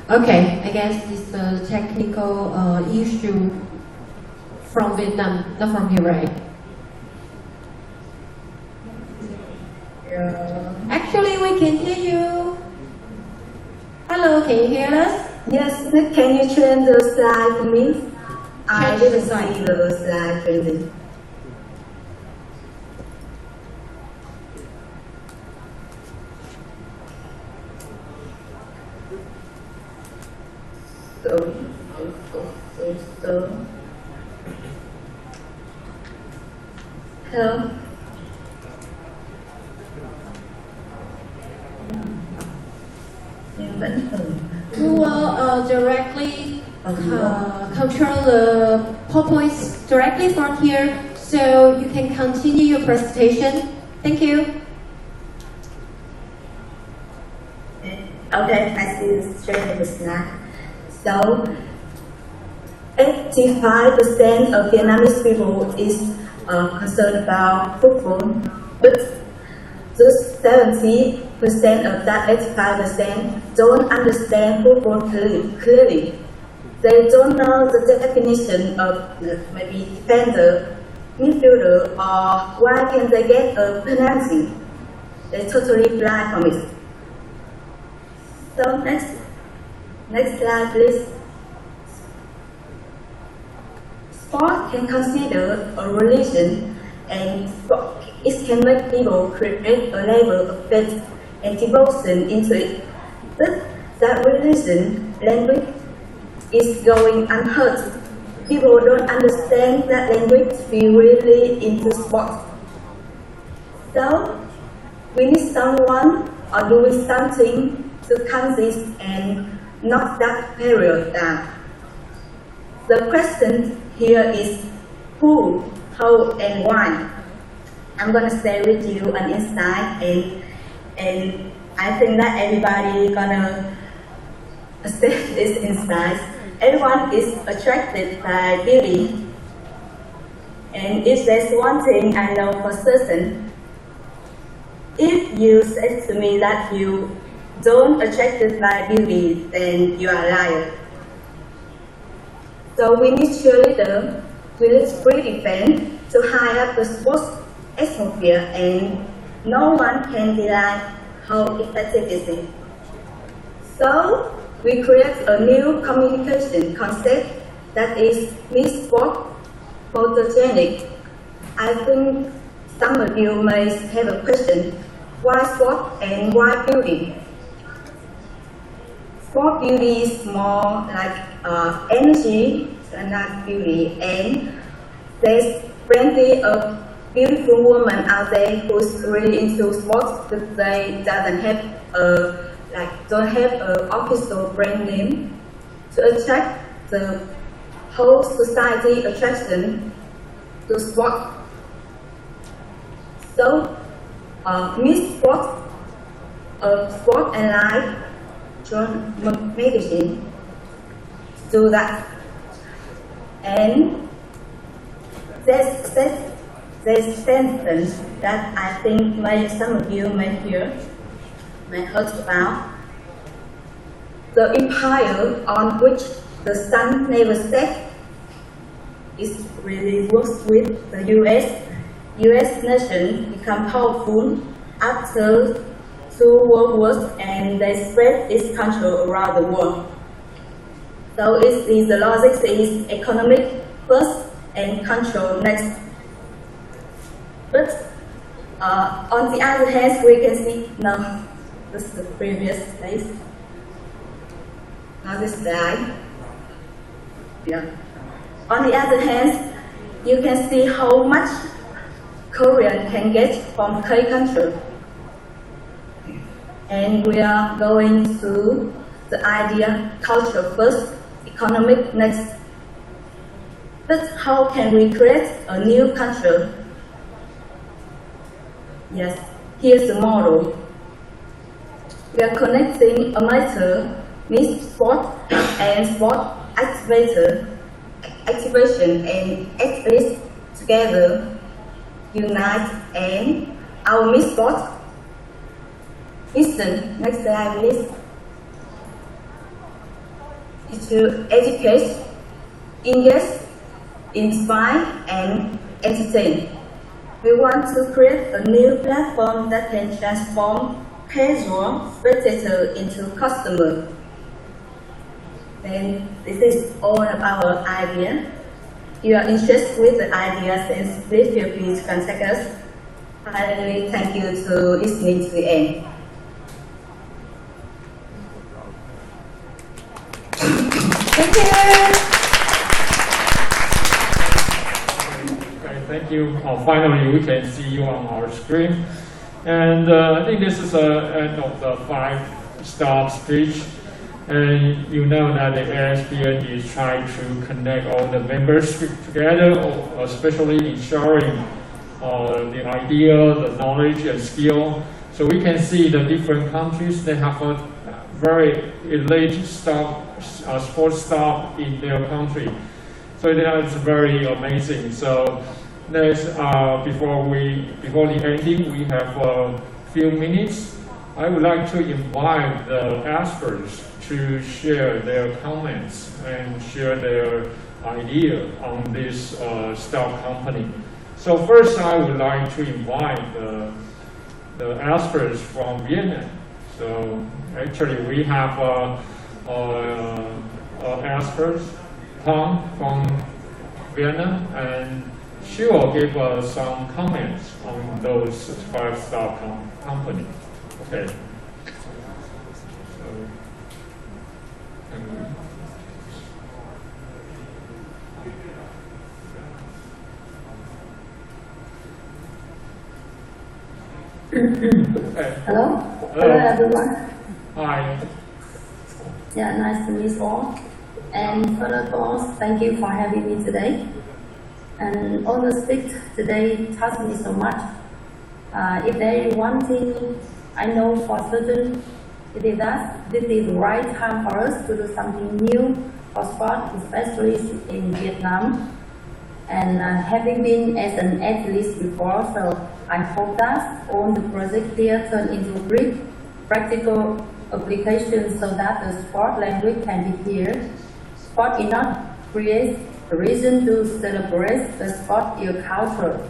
Okay, I guess it's a technical issue from Vietnam, not from here, right? Actually, we can hear you. Hello, can you hear us? Yes, can you change the slide for me? I didn't see the slide changing. So. Hello. We will directly control the PowerPoints directly from here, so you can continue your presentation. Thank you. Okay, I see the straight the slide. So, 85% of Vietnamese people is concerned about football, but just 70% of that 85% don't understand football clearly. They don't know the definition of maybe defender, midfielder, or why can they get a penalty. They're totally blind from it. So next slide, please. Sport can consider a religion, and it can make people create a level of faith and devotion into it. But that religion, language, is going unheard. People don't understand that language feel really into sport. So we need someone or doing something to calm this and knock that barrier down. The question here is who, how, and why. I'm going to share with you an insight, and I think that everybody gonna accept this insight. Everyone is attracted by beauty, and if there's one thing I know for certain, if you say to me that you don't attracted by beauty, then you are a liar. So we need cheerleader, we need pretty fan to high up the sports atmosphere, and no one can deny how effective is it. So we create a new communication concept that is Miss Sport photogenic. I think some of you may have a question, why sport and why beauty? Sport beauty is more like energy and not beauty, and there's plenty of beautiful women out there who's really into sports, but they doesn't have don't have an official brand name to attract the whole society attraction to sport. So, Miss Sport, Sport and Life, John magazine, do that, and there's sentence that I think some of you may heard about. The empire on which the sun never sets is really works with the U.S. nation become powerful after 2 world wars, and they spread its control around the world. So the logic is economic first and control next. But on the other hand, we can see, no, this is the previous slide. Now this slide. Yeah. On the other hand, you can see how much Korean can get from K country. And we are going through the idea culture first, economic next. But how can we create a new culture? Yes, here's the model. We are connecting amateur, Miss Sport, and sport activator activation and athletes together, unite, and our mission, next slide please, is to educate, engage, inspire, and entertain. We want to create a new platform that can transform casual spectator into customer. And this is all of our idea. If you are interested with the ideas, then please feel free to contact us. Finally, thank you for listening to the end. Thank you. Okay, thank you. Finally, we can see you on our screen. And I think this is the end of the 5-star speech. And you know that the ASPN is trying to connect all the members together, especially in sharing the idea, the knowledge and skill. So we can see the different countries, they have a very elite sports staff in their country. So that's very amazing. So next, before the ending, we have a few minutes. I would like to invite the experts to share their comments and share their idea on this stock company. So first, I would like to invite the experts from Vienna. So actually, we have experts, Tom from Vienna, and she will give us some comments on those 5-star company. Okay. Hello? Hello everyone. Hi. Yeah, nice to meet you all. And first of all, thank you for having me today. And all the speech today touched me so much. If there is one thing I know for certain, it is that this is the right time for us to do something new for sport, especially in Vietnam. And having been as an athlete before, so I hope that all the projects here turn into real practical applications so that the sport language can be here. Sport is not create a reason to celebrate the sport is culture.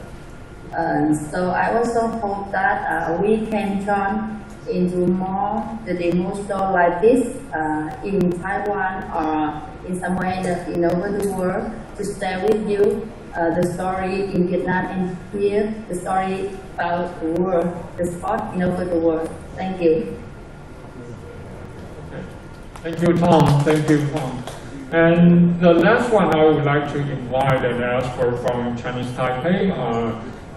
So I also hope that we can turn into more the emotional like this in Taiwan or in somewhere in over the world to share with you the story in Vietnam and hear the story about the world, the sport in over the world. Thank you. Okay. Thank you, Tom. Thank you, Tom. And the last one, I would like to invite an expert from Chinese Taipei,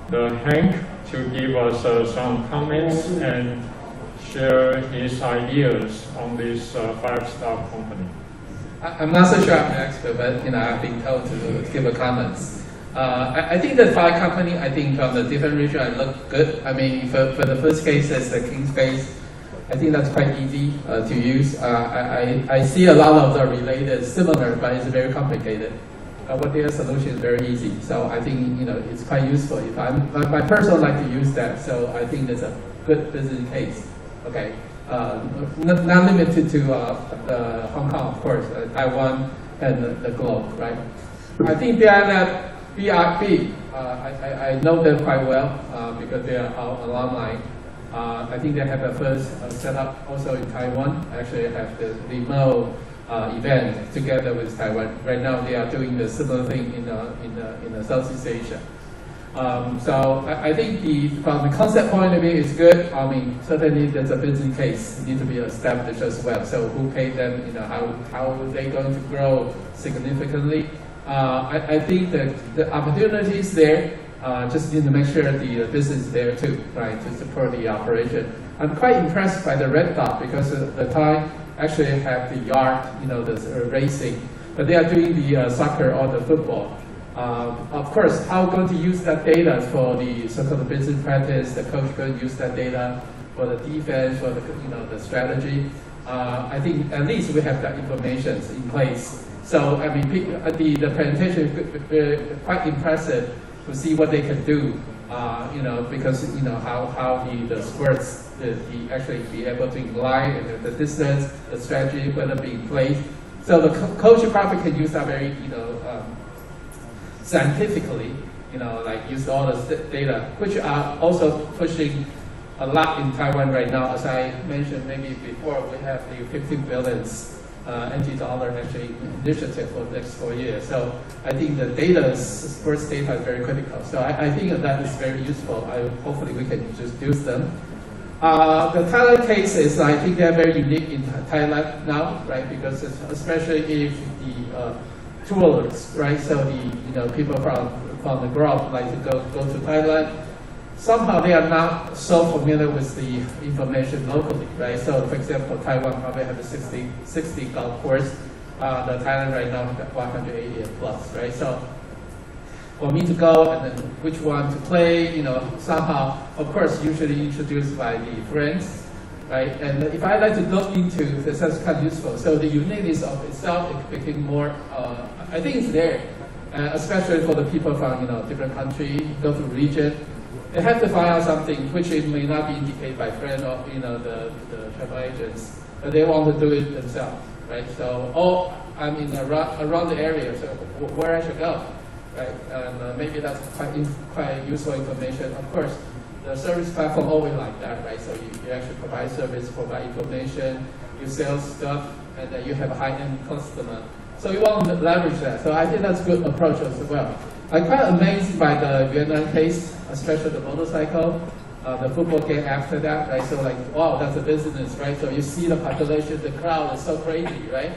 the Hank, to give us some comments and share his ideas on this 5-star company. I'm not so sure I'm an expert, but I've been told to give a comments. I think the 5 company, I think from the different region, I look good. I mean, for the first case, as the King's case, I think that's quite easy to use. I see a lot of the related similar, but it's very complicated. What their solution is very easy. So I think it's quite useful. If my person like to use that, so I think that's a good business case. Okay, not limited to Hong Kong, of course, Taiwan and the globe, right? I think they are that BRB. I know them quite well because they are our alumni. I think they have the first setup also in Taiwan. Actually, have the remote event together with Taiwan. Right now, they are doing the similar thing in Southeast Asia. So I think from the concept point of view, it's good. I mean, certainly there's a business case need to be established as well. So who paid them? How are they going to grow significantly? I think that the opportunity is there. Just need to make sure the business is there too, right, to support the operation. I'm quite impressed by the red dot because the Thai actually have the yard, the racing, but they are doing the soccer or the football. Of course, how going to use that data for the so-called business practice? The coach going to use that data for the defense, for the the strategy. I think at least we have that information in place. So I mean, the presentation is quite impressive to see what they can do. Because how the sports actually be able to align the distance, the strategy, whether be in place. So the coach probably can use that very scientifically, like use all the data, which are also pushing a lot in Taiwan right now. As I mentioned maybe before, we have the 15 billion NT dollar actually initiative for the next 4 years. So I think the data, sports data is very critical. So I think that is very useful. Hopefully we can just use them. The Thailand cases, I think they're very unique in Thailand now, right? Because especially if the tourists, right? So the people from the globe like to go to Thailand. Somehow they are not so familiar with the information locally, right? So for example, Taiwan probably have a 60 golf course. The Thailand right now has 180 plus, right? So for me to go and then which one to play, somehow, of course, usually introduced by the friends, right? And if I like to look into this, that's kind of useful. So the uniqueness of itself, it became more, I think it's there, especially for the people from, different countries, go to region. They have to find out something which it may not be indicated by friends or, the travel agents, but they want to do it themselves, right? So, I'm in around the area, so where I should go? Right, and maybe that's quite useful information. Of course, the service platform always like that, right? So you actually provide service, provide information, you sell stuff, and then you have a high-end customer. So you want to leverage that. So I think that's a good approach as well. I'm quite amazed by the Vietnam case, especially the motorcycle, the football game after that, right? So like, wow, that's a business, right? So you see the population, the crowd is so crazy, right?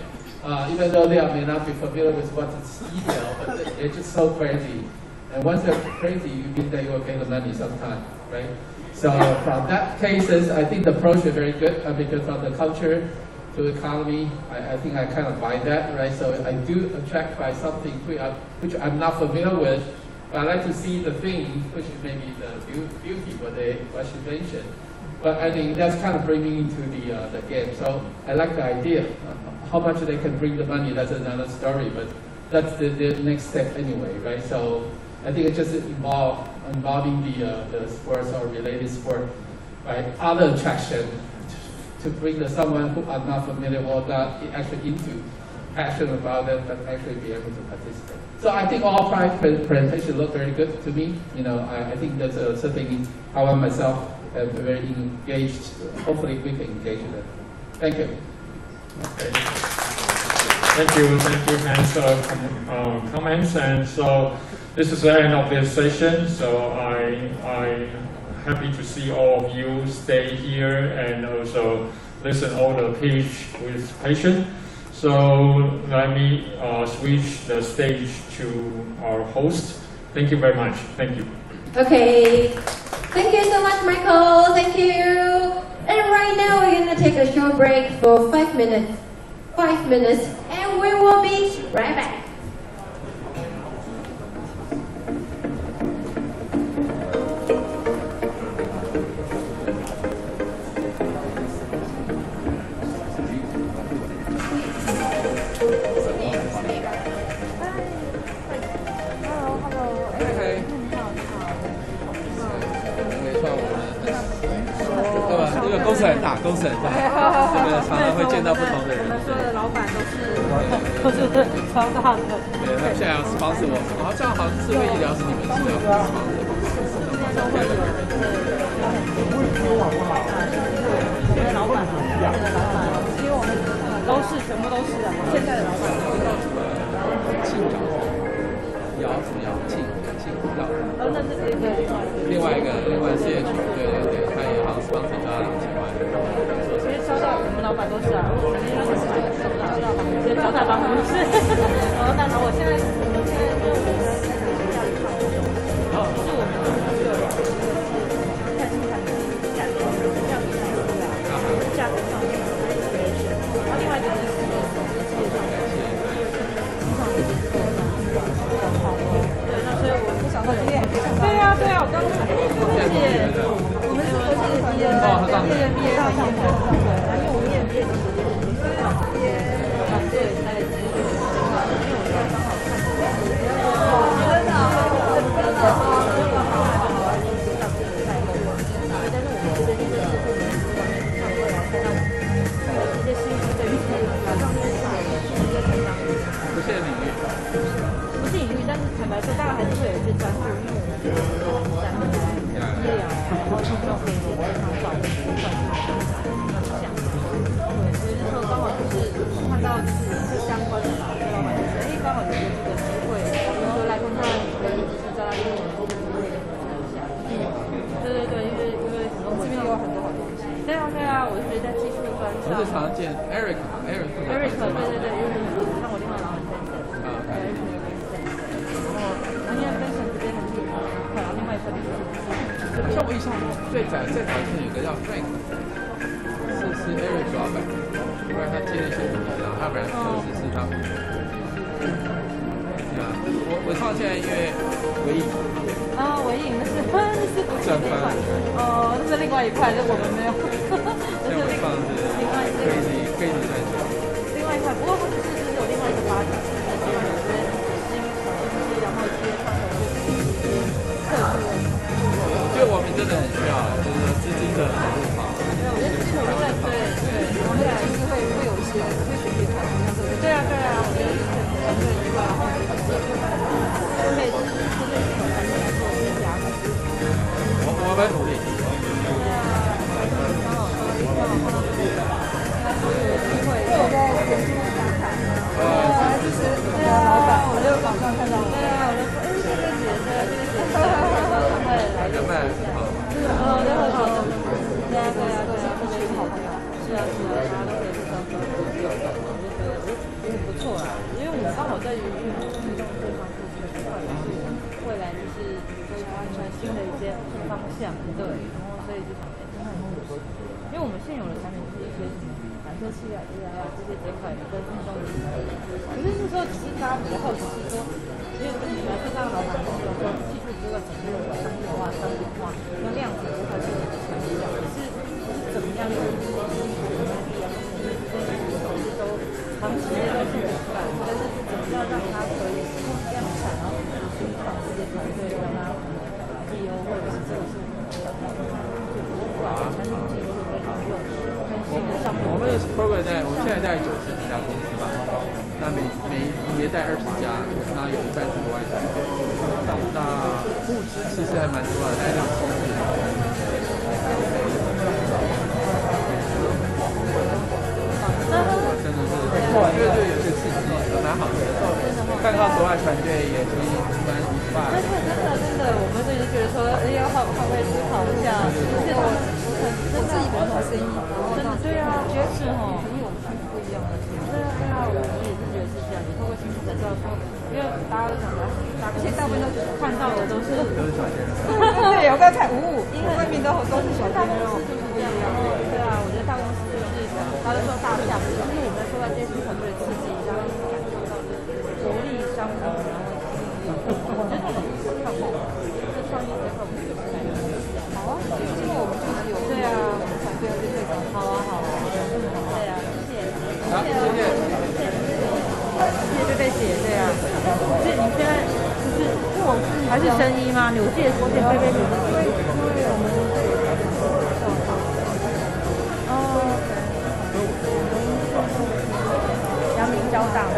Even though they may not be familiar with what is detail, but they're just so crazy. And once they're crazy, you mean that you will pay the money sometime, right? So from that cases, I think the approach is very good because from the culture to economy, I think I kind of buy that, right? So I do attract by something which I'm not familiar with, but I like to see the thing which is maybe the beauty what she mentioned. But I think that's kind of bringing into the game. So I like the idea. How much they can bring the money, that's another story, but that's the next step anyway, right? So I think it's just involving the sports or related sport, right? Other attraction to bring someone who are not familiar or not actually passionate about it, but actually be able to participate. So I think all five presentations look very good to me. I think that's something I want myself very engaged. Hopefully we can engage in it. Thank you. Okay. Thank you, Hans, comments. And so this is the end of this session. So I'm happy to see all of you stay here and also listen all the pitch with patience. So let me switch the stage to our host. Thank you very much. Thank you. Okay. Thank you so much, Michael. Thank you. And right now we're going to take a short break for 5 minutes. 5 minutes, and we will be right back.公司很大，这个常常会见到不同的人。我们所有的老板都是超大的。对，他们现在要 sponsor 我，这样好像智慧医疗是你们是要 sponsor 的。我们的老板，因为我们全部都是现在的老板。庆长，姚什么姚？庆姚。那是对。另外是业主，对，他也好像 sponsor 他2000万。其实交大我们老板都是啊，交大帮不是。那我现在就是我们看清看价格上面然后另外一个就是对，那所以我不想说有点对啊，我刚才我们是国际的毕业，毕业上因为我们也毕业都是对， Eric， 对，因为像我另外老板然后因为分成这边很厉害，然后另外一块就是像我印象中最早是有个叫 Frank， 是 Eric 老板，不然他接了一些东西，然后他本来是他。我创现在因为唯影。唯影那是不是正方？那是另外一块，就我们没有。这我放的是另外可以在这。另外一块，不过是有另外一个发展，希望有些新然后接上的特殊的。我觉得我们真的很需要，就是说资金的投入好。对，我觉得其实我们对，我们俩就是会有一些会学习看，对啊，我觉得是团队以外，然后可以就是有团队来做增加。我们努力。不错啦，因为我们刚好在运动这方面这块，未来就是可以完全新的一些方向，对，然后所以就想因为我们现有的产品是一些什么染色器啊、这些结块跟运动器材，可是说其实大家比较好奇是说，因为你们是让老板跟说技术这个整个商业化、商品化，那量子这块是强调，可是怎么样用长期内都是很快，但是怎么样让它可以量产，然后持续创这些团队让它利用，或者是这个是产品技术跟应用，跟新的上面。我们的 program 我们现在在90几家公司吧，那每年带20家，然后有一半是国外团队，那募资其实还蛮多的，大概2公司。真的是，我觉得有些刺激，蛮好的。看到国外团队也可以蛮真的，我们就是觉得说，要换位思考一下，就是我自己不同声音，真的对啊，爵士哈，因为我们是不一样的，对啊，我们也是觉得是这样，你透过新才知道说，因为大家都想说，现在大部分都看到的都是对，有个才因为外面都是小鲜肉，对啊，我觉得大公司就是他就说大项目，因为我们说到这些团队的刺激，然后感受到国力商品，然后我觉得这创意这块我们有在好啊，因为我们就是有对啊，我们团队要去推广，好啊，对啊，谢谢贝贝姐，对啊，所以你现在就是还是生医吗？我记得之前贝贝姐因为我们阳明交大的。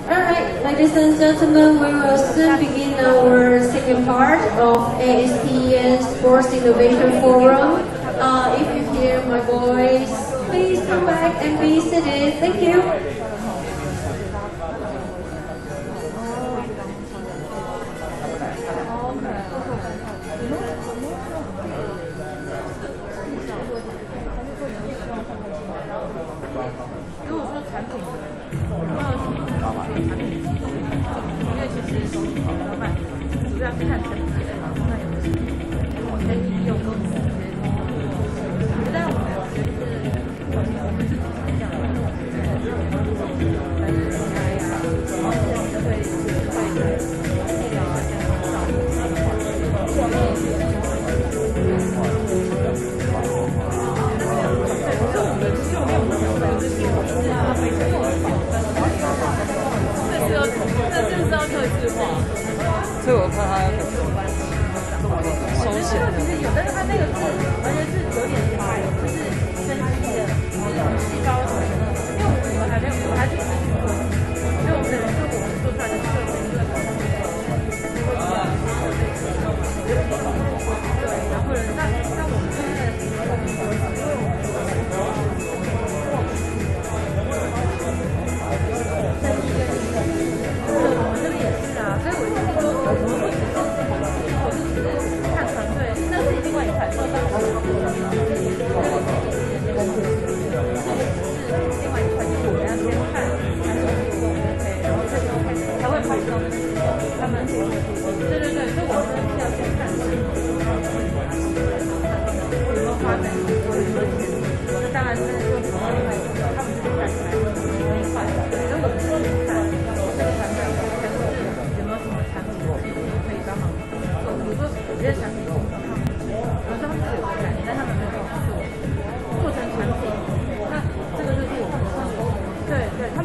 Alright, ladies and gentlemen, we will soon begin our second part of ASTN Sports Innovation Forum. If you hear my voice, please come back and be seated. Thank you.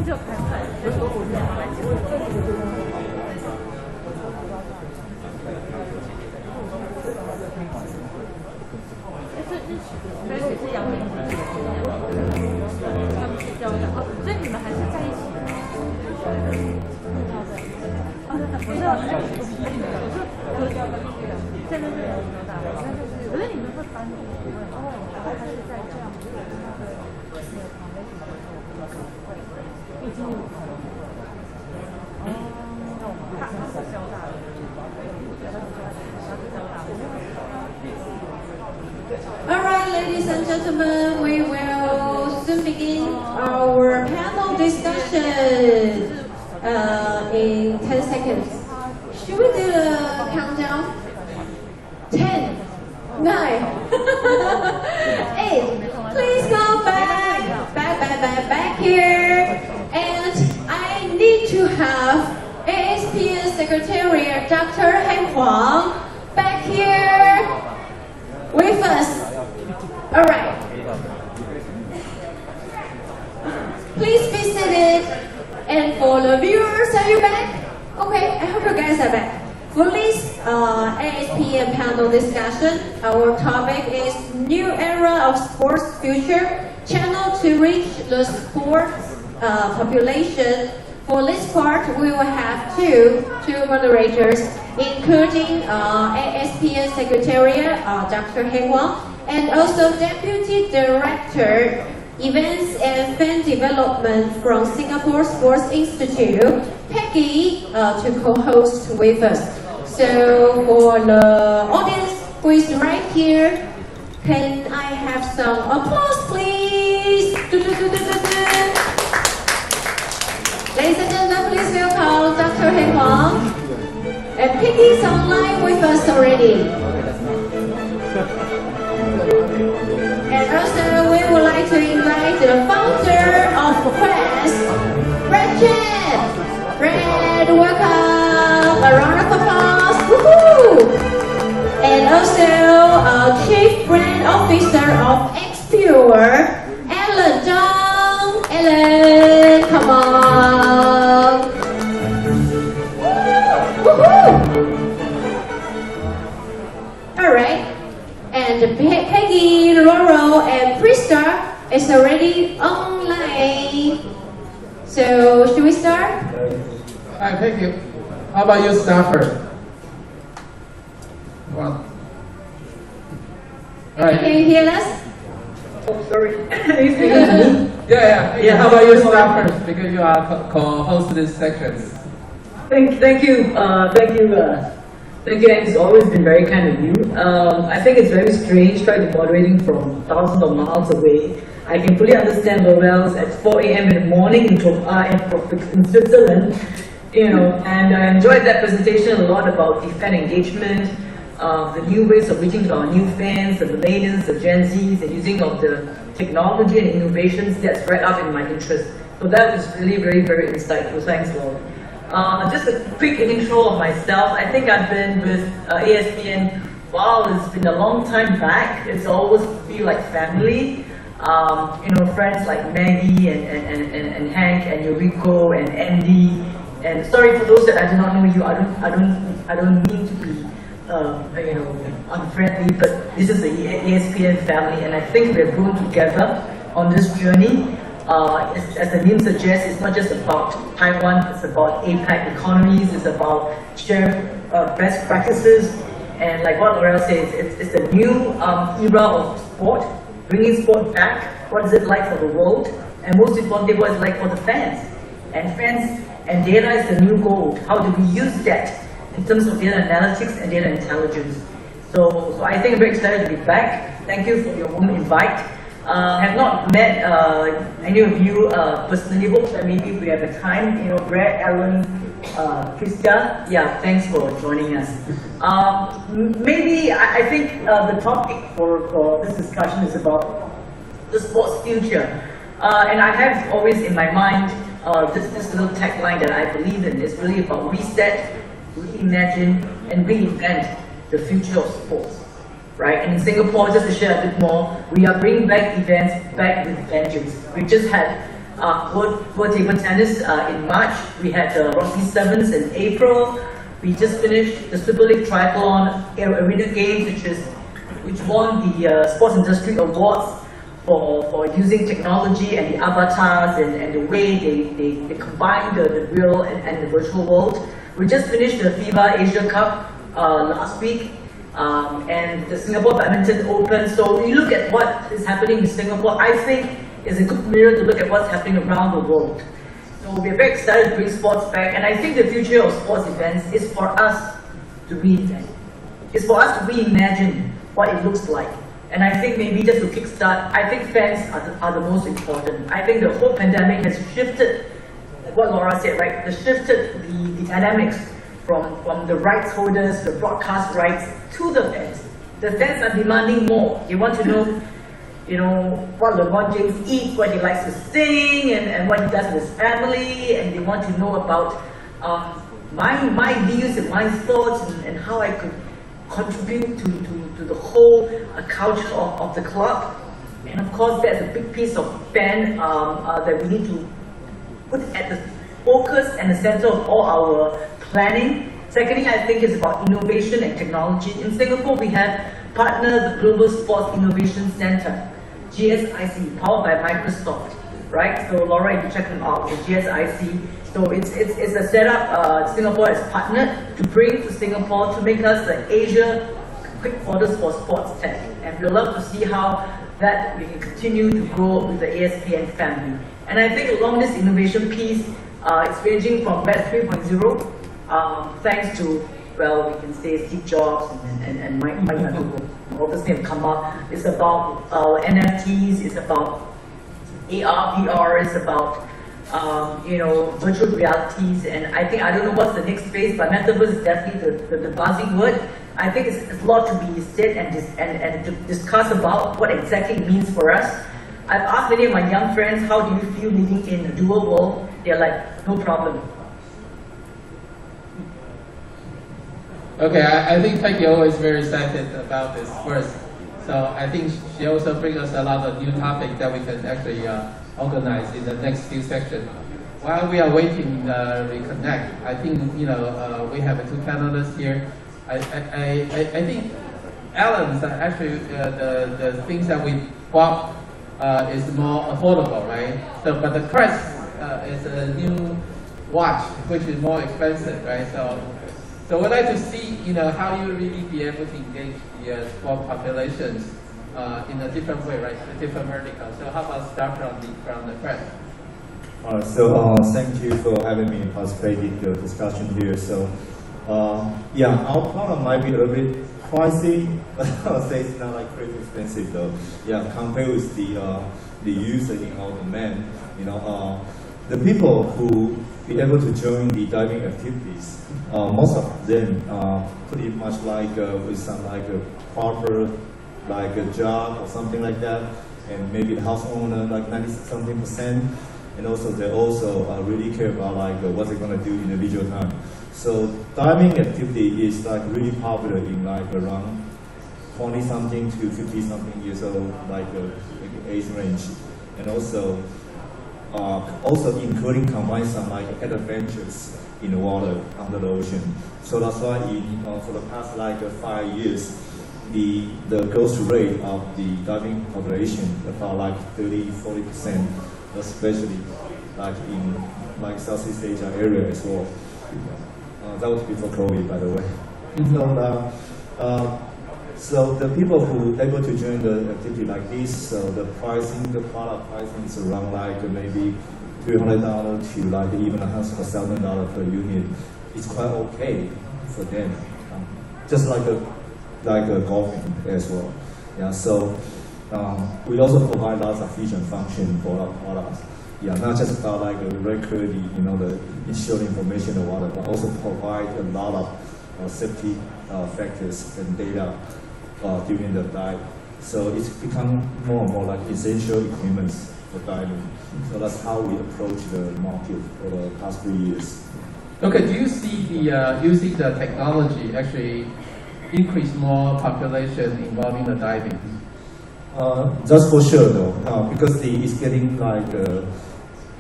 所以你们还是在一起的。我知道，可是现在是多大？可是你们会搬不会吗？还是在这样子？已经有他是交大的，Alright, ladies and gentlemen, we will soon begin our panel discussion in 10 seconds. Should we do the countdown? 10, 9, 8, please go back here. And I need to have ASPN Secretariat Dr. Heng Huang back here with us. Alright. Please be seated. And for the viewers, are you back? Okay, I hope you guys are back. For this ASPN panel discussion, our topic is New Era of Sports Future, Channel to Reach the Sports Population. For this part, we will have two moderators, including ASPN Secretariat, Dr. Heng Huang, and also Deputy Director, Events and Fan Development from Singapore Sports Institute, Peggy, to co-host with us. So for the audience who is right here, can I have some applause, please? Ladies and gentlemen, please welcome Dr. Heng Huang. And Peggy is online with us already. And also, we would like to invite the founder of Quest, Red, welcome. A round of applause. Woohoo! And also, Chief Brand Officer of X Pure, Alan Zhang. Alan, come on. Woohoo! All right. And Peggy, Roro, and Prista is already online. So, should we start? Hi, thank you. How about you start first? Well, right. Can you hear us? Oh, sorry. Yeah. How about you start first? Because you are co-host this section. Thank you. Thank you, and it's always been very kind of you. I think it's very strange trying to moderating from thousands of miles away. I can fully understand Laurel's at 4 a.m. in the morning in Switzerland, and I enjoyed that presentation a lot about the fan engagement, the new ways of reaching to our new fans, the millennials, the Gen Zs, and using of the technology and innovations. That's right up in my interest. So that was really very, very insightful. Thanks, Laurel. Just a quick intro of myself. I think I've been with ASPN, it's been a long time back. It's always feel like family. Friends like Maggie and Hank and Yuriko and Andy. And sorry for those that I do not know you. I don't mean to be unfriendly, but this is the ASPN family, and I think we have grown together on this journey. As the name suggests, it's not just about Taiwan, it's about APAC economies, it's about sharing best practices, and like what Laurel says, it's a new era of sport, bringing sport back. What is it like for the world? And most importantly, what is it like for the fans? And data is the new gold. How do we use that in terms of data analytics and data intelligence? So I think I'm very excited to be back. Thank you for your warm invite. Have not met any of you personally. Hope that maybe we have a time. Brad, Alan, Krista. Yeah, thanks for joining us. Maybe I think the topic for this discussion is about the sports future, and I have always in my mind this little tagline that I believe in. It's really about reset, reimagine, and reinvent the future of sports. Right? And in Singapore, just to share a bit more, we are bringing back events back with vengeance. We just had World Table Tennis in March. We had the Rugby Sevens in April. We just finished the Super League Triathlon Arena Games, which won the Sports Industry Awards for using technology and the avatars and the way they combine the real and the virtual world. We just finished the FIBA Asia Cup last week. And the Singapore Badminton Open. So you look at what is happening in Singapore, I think it's a good mirror to look at what's happening around the world. So we're very excited to bring sports back, and I think the future of sports events is for us to reinvent. It's for us to reimagine what it looks like. And I think maybe just to kickstart, I think fans are the most important. I think the whole pandemic has shifted, what Laura said, right? Has shifted the dynamics from the rights holders, the broadcast rights, to the fans. The fans are demanding more. They want to know, what LeBron James eats, what he likes to sing, and what he does with his family, and they want to know about my views and my thoughts and how I could contribute to the whole culture of the club. And of course, there's a big piece of fan that we need to put at the focus and the center of all our planning. Secondly, I think it's about innovation and technology. In Singapore, we have partnered the Global Sports Innovation Center, GSIC, powered by Microsoft, right? So Laura, you can check them out, the GSIC. So it's a setup Singapore has partnered to bring to Singapore to make us the Asia headquarters for sports tech. And we'd love to see how that we can continue to grow with the ASPN family. And I think along this innovation piece, it's ranging from Web 3.0, thanks to, well, we can say Steve Jobs and Mike all this name come up. It's about NFTs, it's about AR, VR, it's about virtual realities, and I don't know what's the next phase, but Metaverse is definitely the buzzing word. I think it's a lot to be said and to discuss about what exactly it means for us. I've asked many of my young friends, how do you feel living in a dual world? They're like, no problem. Okay, I think Peggy is very excited about this first. So I think she also brings us a lot of new topics that we can actually organize in the next few sections. While we are waiting to reconnect, I think we have two panelists here. I think Alan's actually the things that we bought is more affordable, right? So, but the Quest is a new watch, which is more expensive, right? So we'd like to see, how you really be able to engage the sport populations in a different way, right? A different vertical. So how about start from the Quest? Thank you for having me participate in the discussion here. So, our product might be a little bit pricey, but I would say it's not like crazy expensive though. Yeah, compared with the user in our demand, the people who be able to join the diving activities, most of them pretty much like with some like a proper like a job or something like that, and maybe the house owner like 90-something%. And also they also really care about like what they're gonna do in the leisure time. So diving activity is like really popular in like around 20-something to 50-something years old, like age range, and also including combine some like adventures in the water under the ocean. So that's why for the past like 5 years, the growth rate of the diving population about like 30-40%. Especially like in like Southeast Asia area as well. That was before COVID, by the way. So the people who able to join the activity like this, so the product pricing is around like maybe $300 to like even $1,000 per unit. It's quite okay for them. Just like a golfing as well. Yeah. So. We also provide lots of feature and function for our products. Yeah, not just about like the record, the initial information in the water, but also provide a lot of safety factors and data during the dive. So it's become more and more like essential equipment for diving. So that's how we approach the market for the past 3 years. Okay, do you see the using the technology actually increase more population involving the diving? That's for sure though, because it's getting like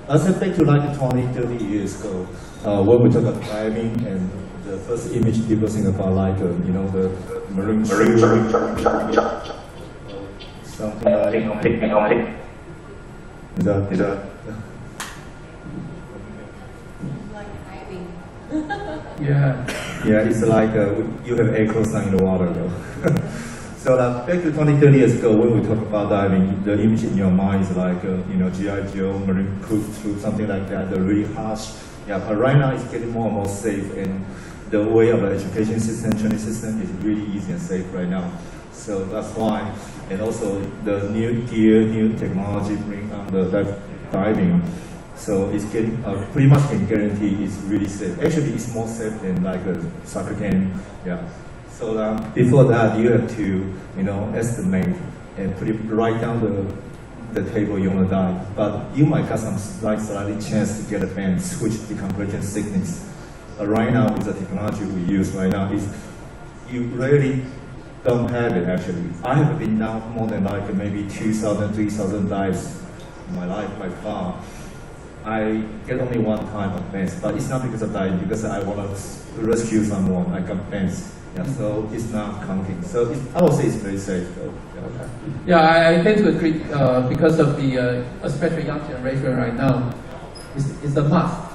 I said back to like 20, 30 years ago, when we talk about diving, and the first image people think about like, you know, the marine something like is that yeah, it's like you have echoes in the water though. So back to 20, 30 years ago, when we talk about diving, the image in your mind is like, you know, G.I. Joe, marine crew, something like that, the really harsh. Yeah, but right now it's getting more and more safe, and the way of the education system, training system is really easy and safe right now. So that's why, and also the new gear, new technology bring on the diving. So it's getting, pretty much can guarantee it's really safe. Actually, it's more safe than like a soccer game. Yeah. So before that, you have to, you know, estimate and write down the table you want to dive. But you might got some slightly chance to get advanced, which is decompression sickness. Right now, with the technology we use right now, is you really don't have it actually. I have been down more than like maybe 2,000, 3,000 dives in my life by far. I get only one time advanced, but it's not because of diving, because I want to rescue someone. I got advanced. Yeah, so it's not counting. So I would say it's very safe though. Yeah, I tend to agree because of the, especially young generation right now, it's a must.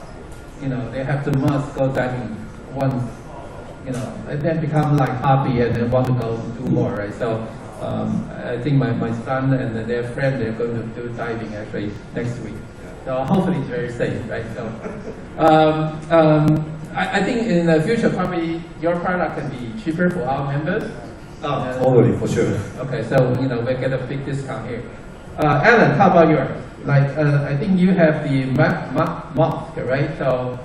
You know, they have to must go diving once, you know, and then become like hobby and then want to go do more, right? So I think my son and their friend, they're going to do diving actually next week. So hopefully it's very safe, right? So I think in the future, probably your product can be cheaper for our members. Oh, totally, for sure. Okay, so you know we get a big discount here. Alan, how about yours? Like I think you have the mask, right? So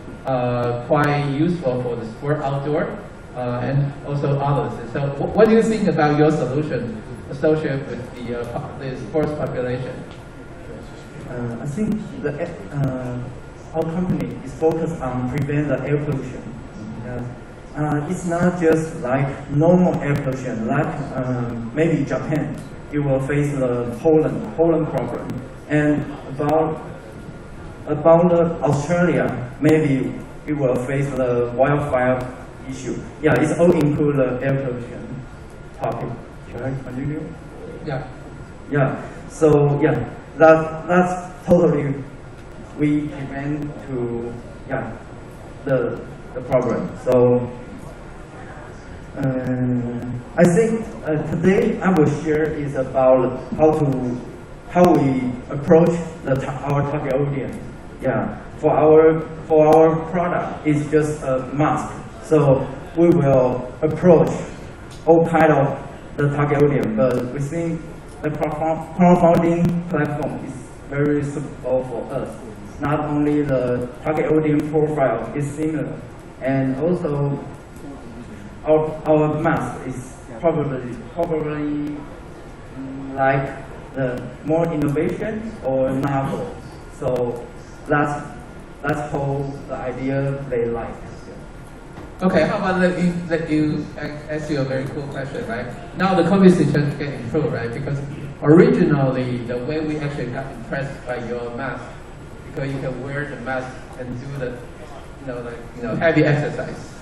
quite useful for the sport outdoor and also others. So what do you think about your solution associated with the sports population? I think our company is focused on prevent the air pollution. It's not just like normal air pollution, like maybe Japan, it will face the pollen problem. And about Australia, maybe it will face the wildfire issue. Yeah, it's all include the air pollution topic. Should I continue? Yeah. Yeah. So yeah, that's totally we prevent to the problem. So I think today I will share is about how we approach our target audience. Yeah, for our product is just a mask. So we will approach all kind of the target audience, but we think the crowdfunding platform is very suitable for us. Not only the target audience profile is similar, and also our mask is probably like the more innovation or novel. So that's how the idea they like. Okay, how about let you ask you a very cool question, right? Now the COVID situation is getting improved, right? Because originally the way we actually got impressed by your mask, because you can wear the mask and do the heavy exercise.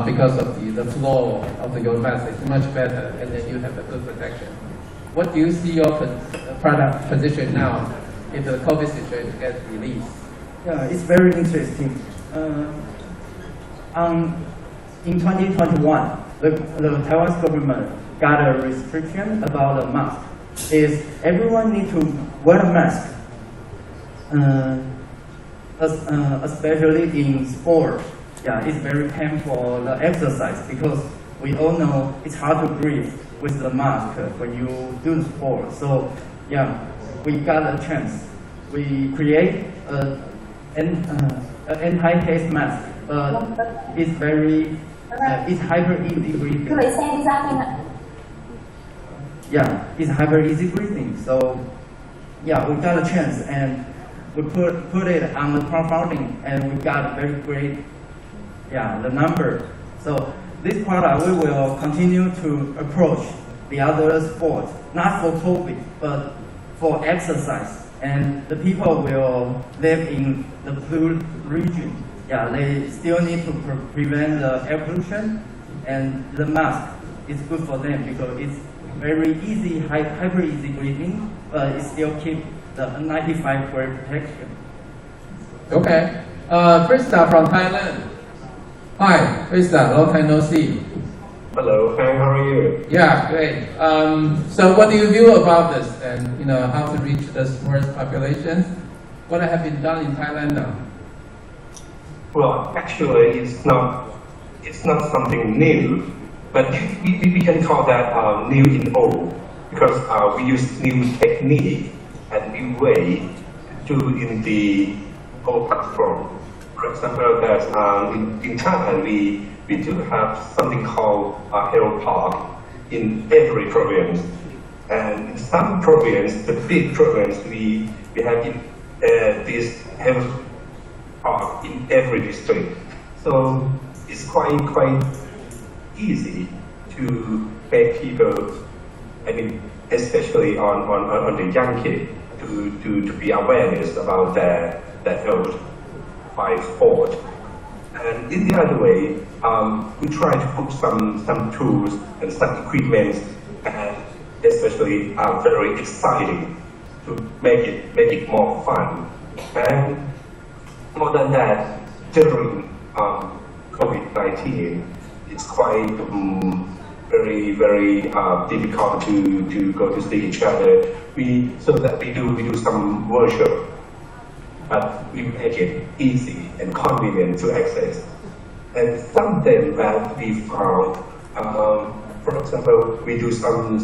Because of the flow of your mask is much better, and then you have a good protection. What do you see your product position now if the COVID situation gets released? Yeah, it's very interesting. In 2021, the Taiwan government got a restriction about the mask. Is everyone need to wear a mask, especially in sport. Yeah, it's very painful the exercise because we all know it's hard to breathe with the mask when you do sport. So yeah, we got a chance. We create an anti-case mask, but it's very it's hyper easy breathing. Yeah, it's hyper easy breathing. So yeah, we got a chance and we put it on the crowdfunding and we got very great the number. So this product we will continue to approach the other sports, not for COVID, but for exercise and the people will live in the polluted region. Yeah, they still need to prevent the air pollution, and the mask is good for them because it's very easy, hyper easy breathing, but it still keeps the 95% protection. Okay, Krista from Thailand. Hi, Krista, long time no see. Hello, Frank, how are you? Yeah, great. So what do you view about this and how to reach the worst populations? What have been done in Thailand now? Well, actually, it's not something new, but we can call that new in old because we use new technique and new way to do in the old platform. For example, that in Thailand we do have something called a health park in every province, and in some province, the big province, we have this health park in every district. So it's quite easy to make people, I mean, especially on the young kid, to be awareness about their health by sport. And in the other way, we try to put some tools and some equipment, and especially very exciting to make it more fun. And more than that, during COVID-19, it's quite very difficult to go to see each other. So that we do some workshop, but we make it easy and convenient to access. And something that we found, for example, we do some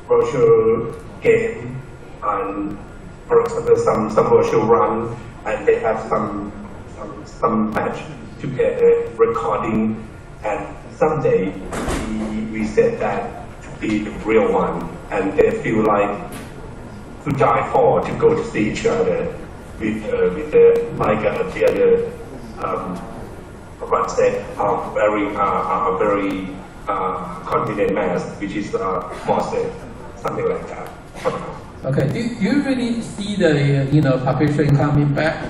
virtual game, and for example, some virtual run, and they have some match together, recording, and someday we said that to be the real one, and they feel like to die for to go to see each other with the other very confident mass, which is more safe, something like that. Okay, do you really see the population coming back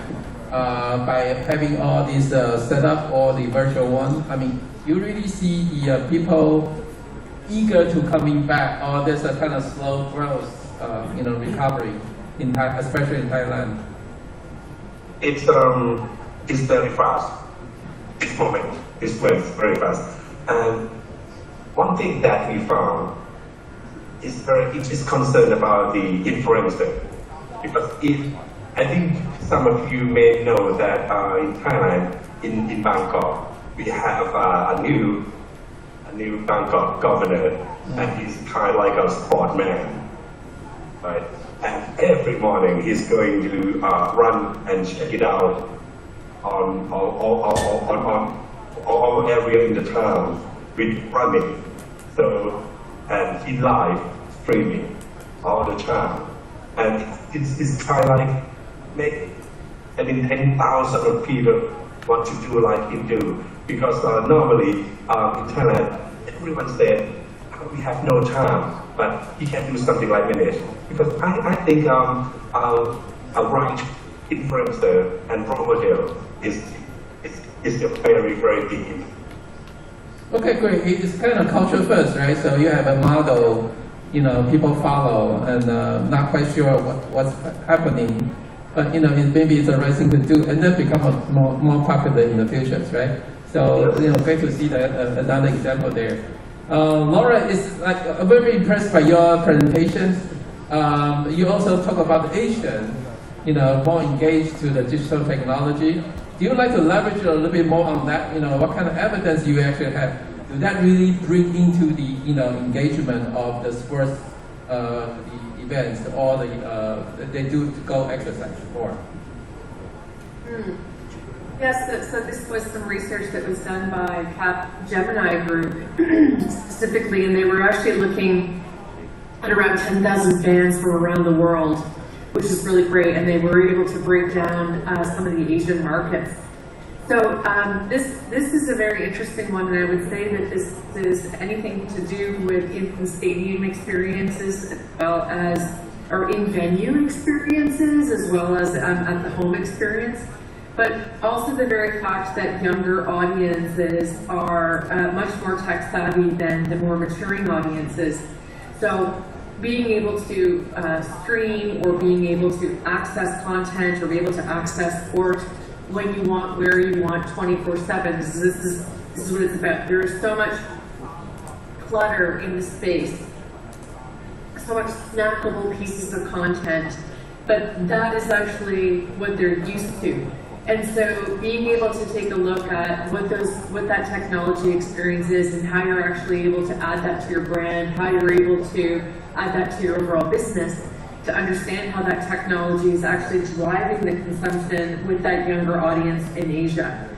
by having all these set up or the virtual one? I mean, you really see the people eager to coming back, or there's a kind of slow growth, recovery especially in Thailand? It's very fast. This moment is very fast. And one thing that we found is it is concerned about the influencer, because I think some of you may know that in Thailand, in Bangkok, we have a new Bangkok governor, and he's kind of like a sport man, right? And every morning he's going to run and check it out on all area in the town with running. So, and he live streaming all the time, and it's kind of like 10,000 of people want to do like he do, because normally in Thailand everyone said we have no time, but he can do something like manage. Because I think a right influencer and role model is very deep. Okay, great. It's kind of culture first, right? So you have a model, people follow, and not quite sure what's happening, but maybe it's the right thing to do, and then become more popular in the future, right? So great to see that another example there. Laura is very impressed by your presentation. You also talk about Asian, more engaged to the digital technology. Do you like to leverage a little bit more on that? What kind of evidence you actually have? Does that really bring into the engagement of the sports the events or they do to go exercise more? Yes, so this was some research that was done by Gemini Group specifically, and they were actually looking at around 10,000 fans from around the world, which is really great, and they were able to break down some of the Asian markets. So this is a very interesting one, and I would say that this is anything to do with in-stadium experiences, as well as or in-venue experiences as well as at the home experience. But also the very fact that younger audiences are much more tech savvy than the more maturing audiences. So being able to stream or being able to access content or be able to access sport when you want, where you want, 24/7. This is what it's about. There is so much clutter in the space, so much snackable pieces of content, but that is actually what they're used to. And so being able to take a look at what that technology experience is and how you're actually able to add that to your brand, how you're able to add that to your overall business, to understand how that technology is actually driving the consumption with that younger audience in Asia.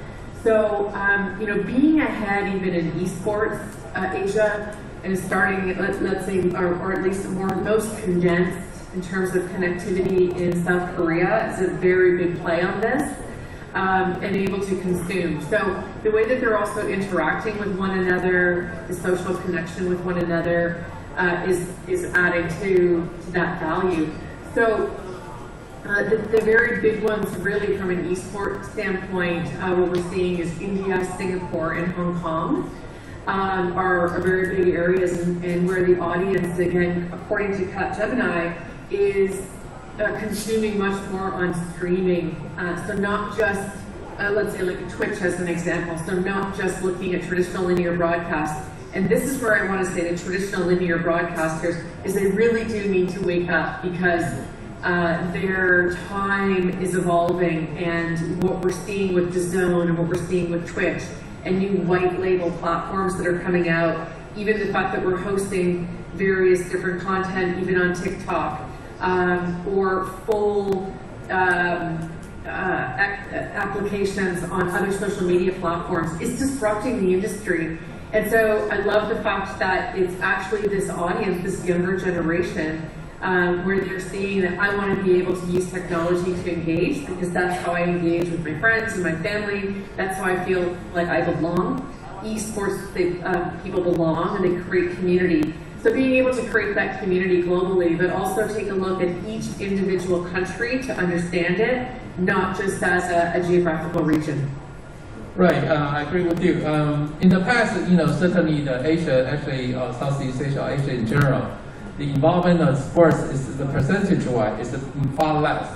So, you know, being ahead even in esports, Asia, and starting, let's say, or at least most condensed in terms of connectivity in South Korea is a very big play on this. And able to consume. So the way that they're also interacting with one another, the social connection with one another is adding to that value. So the very big ones really from an esports standpoint, what we're seeing is India, Singapore, and Hong Kong are very big areas and where the audience, again, according to Capgemini, is consuming much more on streaming. So not just, let's say like Twitch as an example, so not just looking at traditional linear broadcast. And this is where I want to say the traditional linear broadcasters is they really do need to wake up because their time is evolving, and what we're seeing with DAZN and what we're seeing with Twitch and new white label platforms that are coming out, even the fact that we're hosting various different content even on TikTok, or full applications on other social media platforms is disrupting the industry. And so I love the fact that it's actually this audience, this younger generation, where they're seeing that I want to be able to use technology to engage because that's how I engage with my friends and my family. That's how I feel like I belong. Esports, people belong and they create community. So being able to create that community globally, but also take a look at each individual country to understand it, not just as a geographical region. Right, I agree with you. In the past, you know, certainly the Asia, actually Southeast Asia, Asia in general, the involvement of sports is the percentage-wise is far less.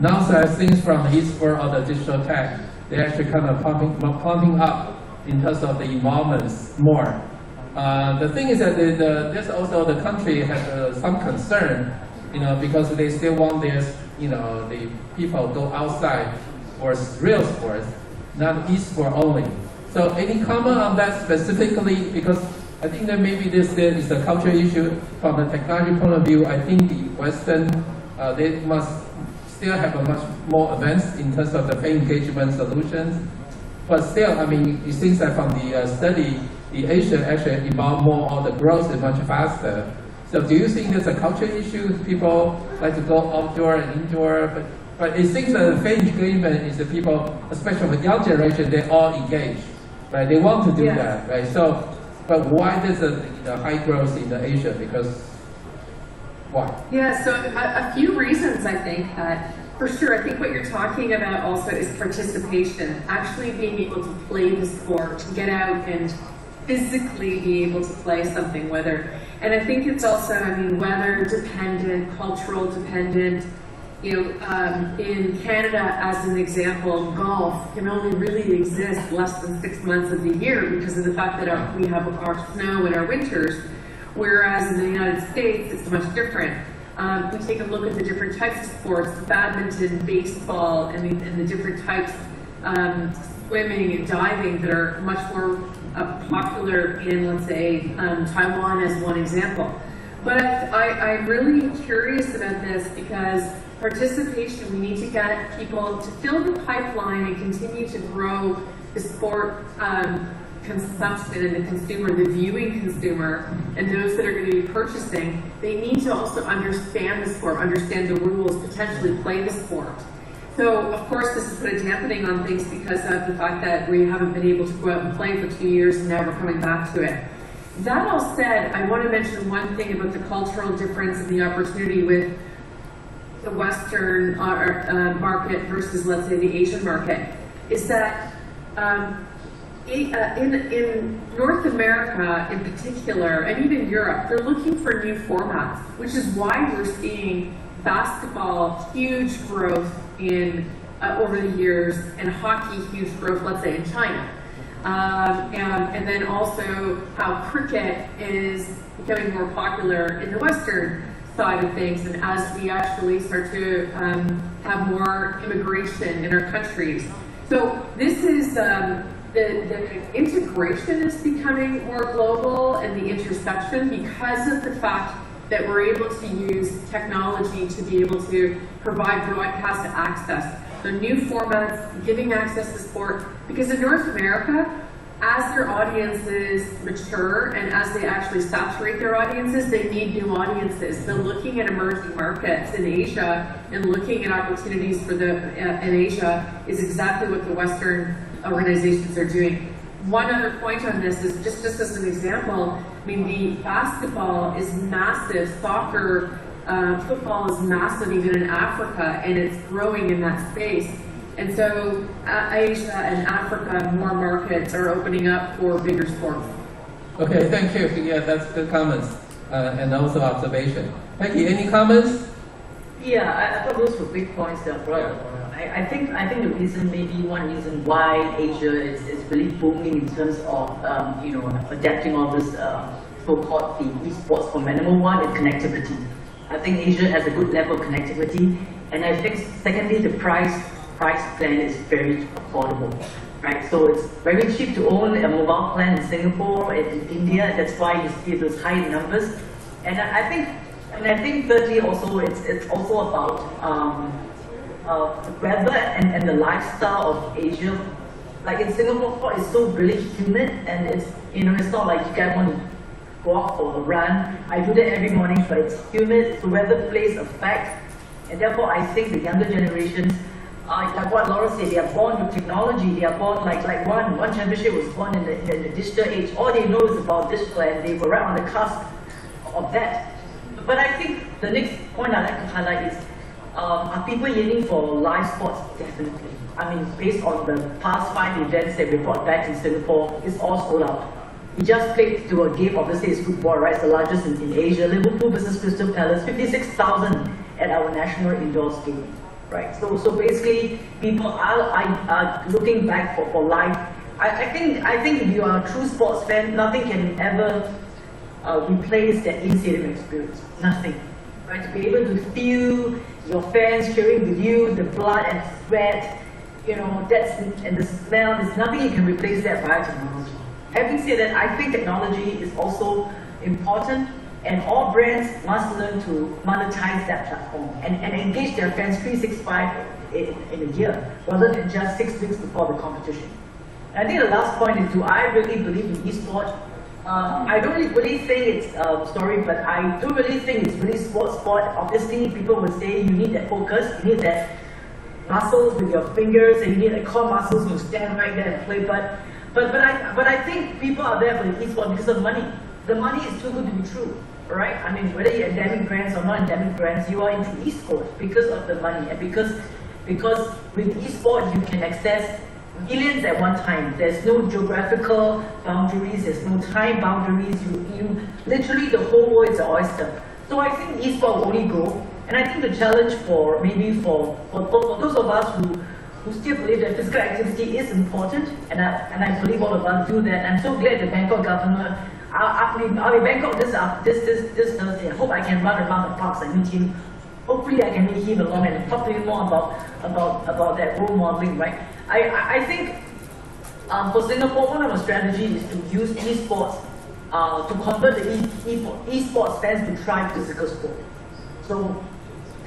Now, so things from the e-sport or the digital tech, they're actually kind of pumping up in terms of the involvements more. The thing is that there's also the country has some concern, you know, because they still want their, you know, the people go outside for real sports, not e-sport only. So any comment on that specifically? Because I think that maybe this is a cultural issue from the technology point of view. I think the Western, they must still have a much more advanced in terms of the pay engagement solutions. But still, I mean, it seems that from the study, the Asia actually involve more, or the growth is much faster. So do you think there's a cultural issue? People like to go outdoor and indoor, but it seems that the pay engagement is the people, especially the young generation, they all engage, right? They want to do that, right? So, but why there's a high growth in the Asia? Because why? Yeah, so a few reasons I think that. For sure, I think what you're talking about also is participation, actually being able to play the sport, to get out and physically be able to play something, and I think it's also, I mean, weather dependent, cultural dependent. You know, in Canada, as an example, golf can only really exist less than 6 months of the year because of the fact that we have our snow in our winters, whereas in the United States, it's much different. We take a look at the different types of sports, badminton, baseball, and the different types, swimming and diving that are much more popular in, let's say, Taiwan as one example. But I'm really curious about this because participation, we need to get people to fill the pipeline and continue to grow the sport consumption and the consumer, the viewing consumer, and those that are going to be purchasing. They need to also understand the sport, understand the rules, potentially play the sport. So, of course, this has put a dampening on things because of the fact that we haven't been able to go out and play for 2 years and now we're coming back to it. That all said, I want to mention one thing about the cultural difference and the opportunity with the Western market versus, let's say, the Asian market, is that in North America in particular, and even Europe, they're looking for new formats, which is why we're seeing basketball huge growth in over the years, and hockey huge growth, let's say, in China. And then also how cricket is becoming more popular in the Western side of things, and as we actually start to have more immigration in our countries. So this is, the integration is becoming more global, and the intersection, because of the fact that we're able to use technology to be able to provide broadcast access. So new formats, giving access to sport, because in North America, as their audiences mature and as they actually saturate their audiences, they need new audiences. So looking at emerging markets in Asia and looking at opportunities for in Asia is exactly what the Western organizations are doing. One other point on this is just as an example, I mean, the basketball is massive, soccer, football is massive even in Africa, and it's growing in that space. And so Asia and Africa, more markets are opening up for bigger sports. Okay, thank you. Yeah, that's good comments and also observation. Peggy, any comments? Yeah, I thought those were big points that brought up. I think the reason, maybe one reason why Asia is really booming in terms of adapting all this so-called the esports for number one is connectivity. I think Asia has a good level of connectivity, and I think secondly the price plan is very affordable, right? So it's very cheap to own a mobile plan in Singapore and in India. That's why you see those high numbers. And I think thirdly also it's also about the weather and the lifestyle of Asia. Like in Singapore, it's so really humid, and it's not like you guys want to go out for a run. I do that every morning, but it's humid, so weather plays a fact. And therefore, I think the younger generations, like what Laura said, they are born with technology. They are born like one championship was born in the digital age. All they know is about digital, and they were right on the cusp of that. But I think the next point I'd like to highlight is, are people yearning for live sports? Definitely. I mean, based on the past 5 events that we brought back in Singapore, it's all sold out. We just played to a game, obviously it's football, right? It's the largest in Asia. Liverpool versus Crystal Palace, 56,000 at our national indoor stadium, right? So basically, people are looking back for live. I think if you are a true sports fan, nothing can ever replace that in-stadium experience. Nothing, right? To be able to feel your fans cheering with you, the blood and sweat, and the smell. There's nothing you can replace that via technology. Having said that, I think technology is also important, and all brands must learn to monetize that platform and engage their fans 365 in a year, rather than just 6 weeks before the competition. And I think the last point is, do I really believe in esports? I don't really think it's a story, but I do really think it's really sport. Obviously, people would say you need that focus, you need that muscles with your fingers, and you need the core muscles to stand right there and play. But I think people are there for the esports because of money. The money is too good to be true, right? I mean, whether you're endemic brands or not endemic brands, you are into esports because of the money, and because with esports you can access millions at one time. There's no geographical boundaries, there's no time boundaries. You literally, the whole world is an oyster. So I think esports will only grow, and I think the challenge for those of us who still believe that physical activity is important, and I believe all of us do that. I'm so glad the Bangkok governor, I'll be in Bangkok this Thursday. I hope I can run around the parks and meet him. Hopefully I can meet him along and talk to him more about that role modeling, right? I think for Singapore, one of the strategies is to use esports to convert the esports fans to try physical sport. So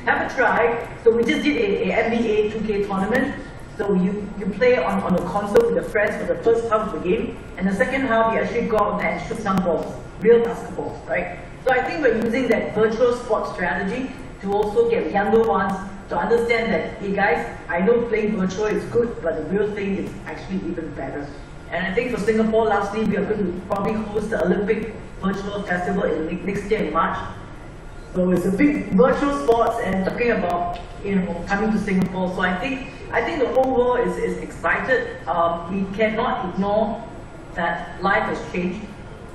have a try. So we just did a NBA 2K tournament. So you play on a console with your friends for the first half of the game, and the second half you actually go out there and shoot some balls, real basketballs, right? So I think we're using that virtual sports strategy to also get younger ones to understand that, hey guys, I know playing virtual is good, but the real thing is actually even better. And I think for Singapore, lastly, we are going to probably host the Olympic Virtual Festival next year in March. So it's a big virtual sports and talking about coming to Singapore. So I think the whole world is excited. We cannot ignore that life has changed.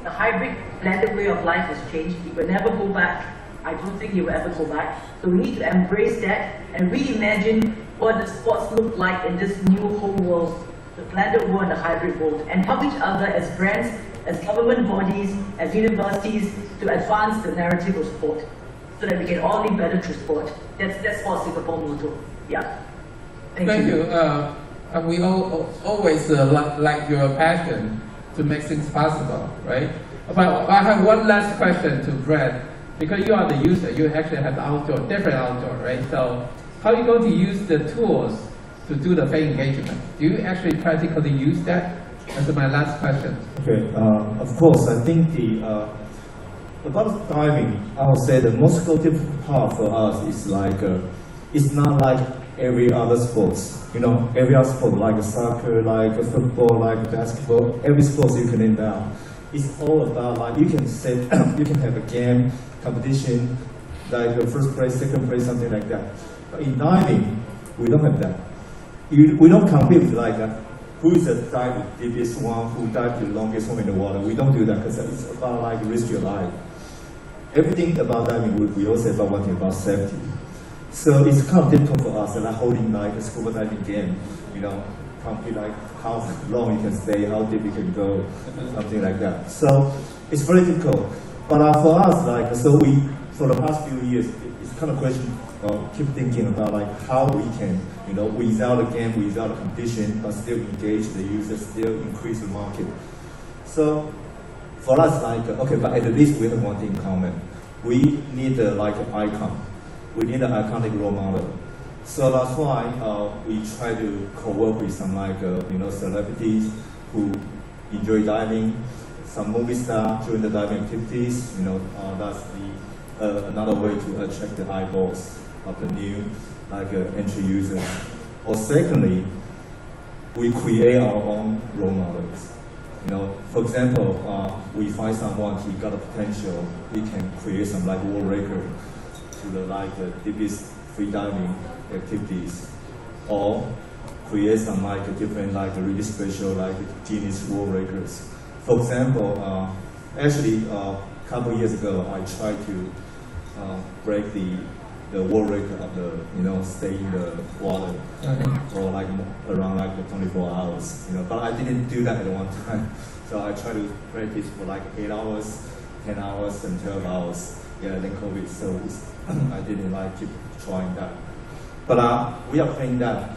The hybrid blended way of life has changed. It will never go back. I don't think it will ever go back. So we need to embrace that and reimagine what the sports look like in this new whole world, the blended world and the hybrid world, and help each other as brands, as government bodies, as universities to advance the narrative of sport, so that we can all live better through sport. That's our Singapore motto. Yeah. Thank you. We always like your passion to make things possible, right? But I have one last question to Brad. Because you are the user, you actually have different outdoor, right? So how are you going to use the tools to do the fan engagement? Do you actually practically use that? That's my last question. Okay, of course, I think about diving, I would say the most difficult part for us is it's not like every other sports. Every other sport like soccer, like football, like basketball, every sport you can name down. It's all about you can have a game, competition, like first place, second place, something like that. But in diving, we don't have that. We don't compete with who is the deepest one, who dived the longest one in the water. We don't do that because it's about risk your life. Everything about diving, we also about one thing about safety. So it's kind of difficult for us, holding a scuba diving game, compete how long you can stay, how deep you can go, something like that. So it's very difficult. But for us, for the past few years, it's kind of question, keep thinking about how we can, without a game, without a competition, but still engage the users, still increase the market. So for us, okay, but at least we have one thing in common. We need an icon. We need an iconic role model. So that's why we try to co-work with some celebrities who enjoy diving, some movie stars during the diving activities. That's another way to attract the eyeballs of the new entry users. Or secondly, we create our own role models. For example, we find someone he got a potential, we can create some world record to the deepest free diving activities, or create some different really special Guinness World Records. For example, actually a couple years ago, I tried to break the world record of the stay in the water for around 24 hours. But I didn't do that at one time. So I tried to practice for 8 hours, 10 hours, and 12 hours. Yeah, then COVID, so I didn't keep trying that. But we are thinking that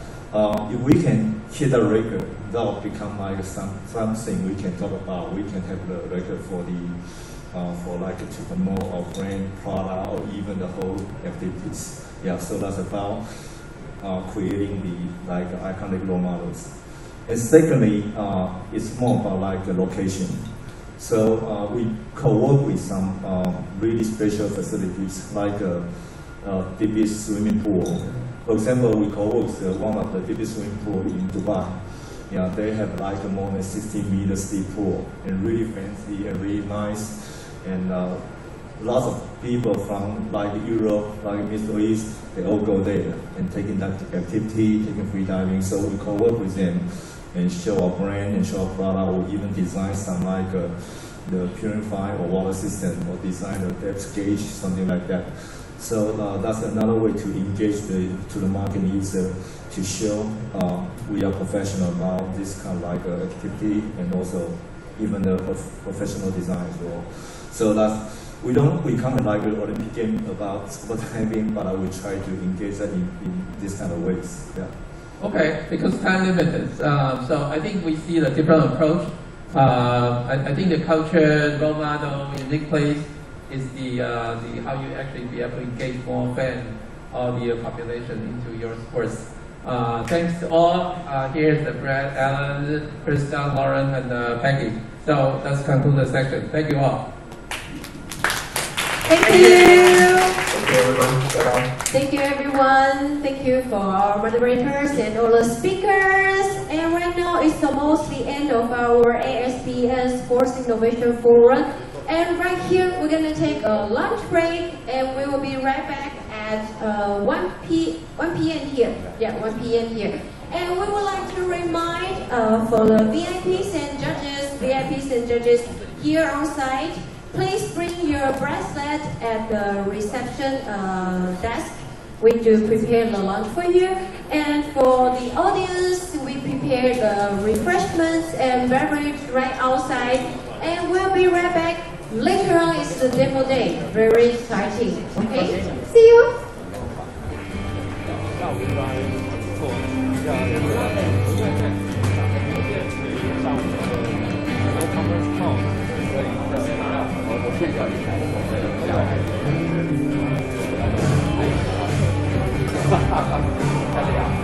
if we can hit a record, that will become something we can talk about. We can have the record for to promote our brand, product, or even the whole activities. Yeah, so that's about creating the iconic role models. And secondly, it's more about the location. So we co-work with some really special facilities like deepest swimming pool. For example, we co-work with one of the deepest swimming pool in Dubai. Yeah, they have more than 60 meters deep pool and really fancy and really nice. And lots of people from Europe, Middle East, they all go there and taking that activity, taking free diving. So we co-work with them and show our brand and show our product, or even design some the purifier or water system, or design a depth gauge, something like that. So that's another way to engage to the market user, to show we are professional about this kind of activity, and also even the professional design as well. So we can't Olympic game about scuba diving, but I will try to engage that in this kind of ways. Yeah. Okay, because time limited, so I think we see the different approach. I think the culture, role model, unique place is the how you actually be able to engage more fans or the population into your sports. Thanks to all. Here's the Brad, Alan, Krista, Lauren, and Peggy. So let's conclude the section. Thank you all. Thank you. you, everyone. Bye-bye. Thank you, everyone. Thank you for our moderators and all the speakers. And right now, it's almost the end of our ASBN Sports Innovation Forum. And right here, we're going to take a lunch break, and we will be right back at 1 p.m. here. Yeah, 1 p.m. here. And we would like to remind for the VIPs and judges here on site, please bring your bracelet at the reception desk. We do prepare the lunch for you. And for the audience, we prepare the refreshments and beverage right outside. And we'll be right back. Later on is the demo day. Very exciting. Okay? See you! Ha ha ha。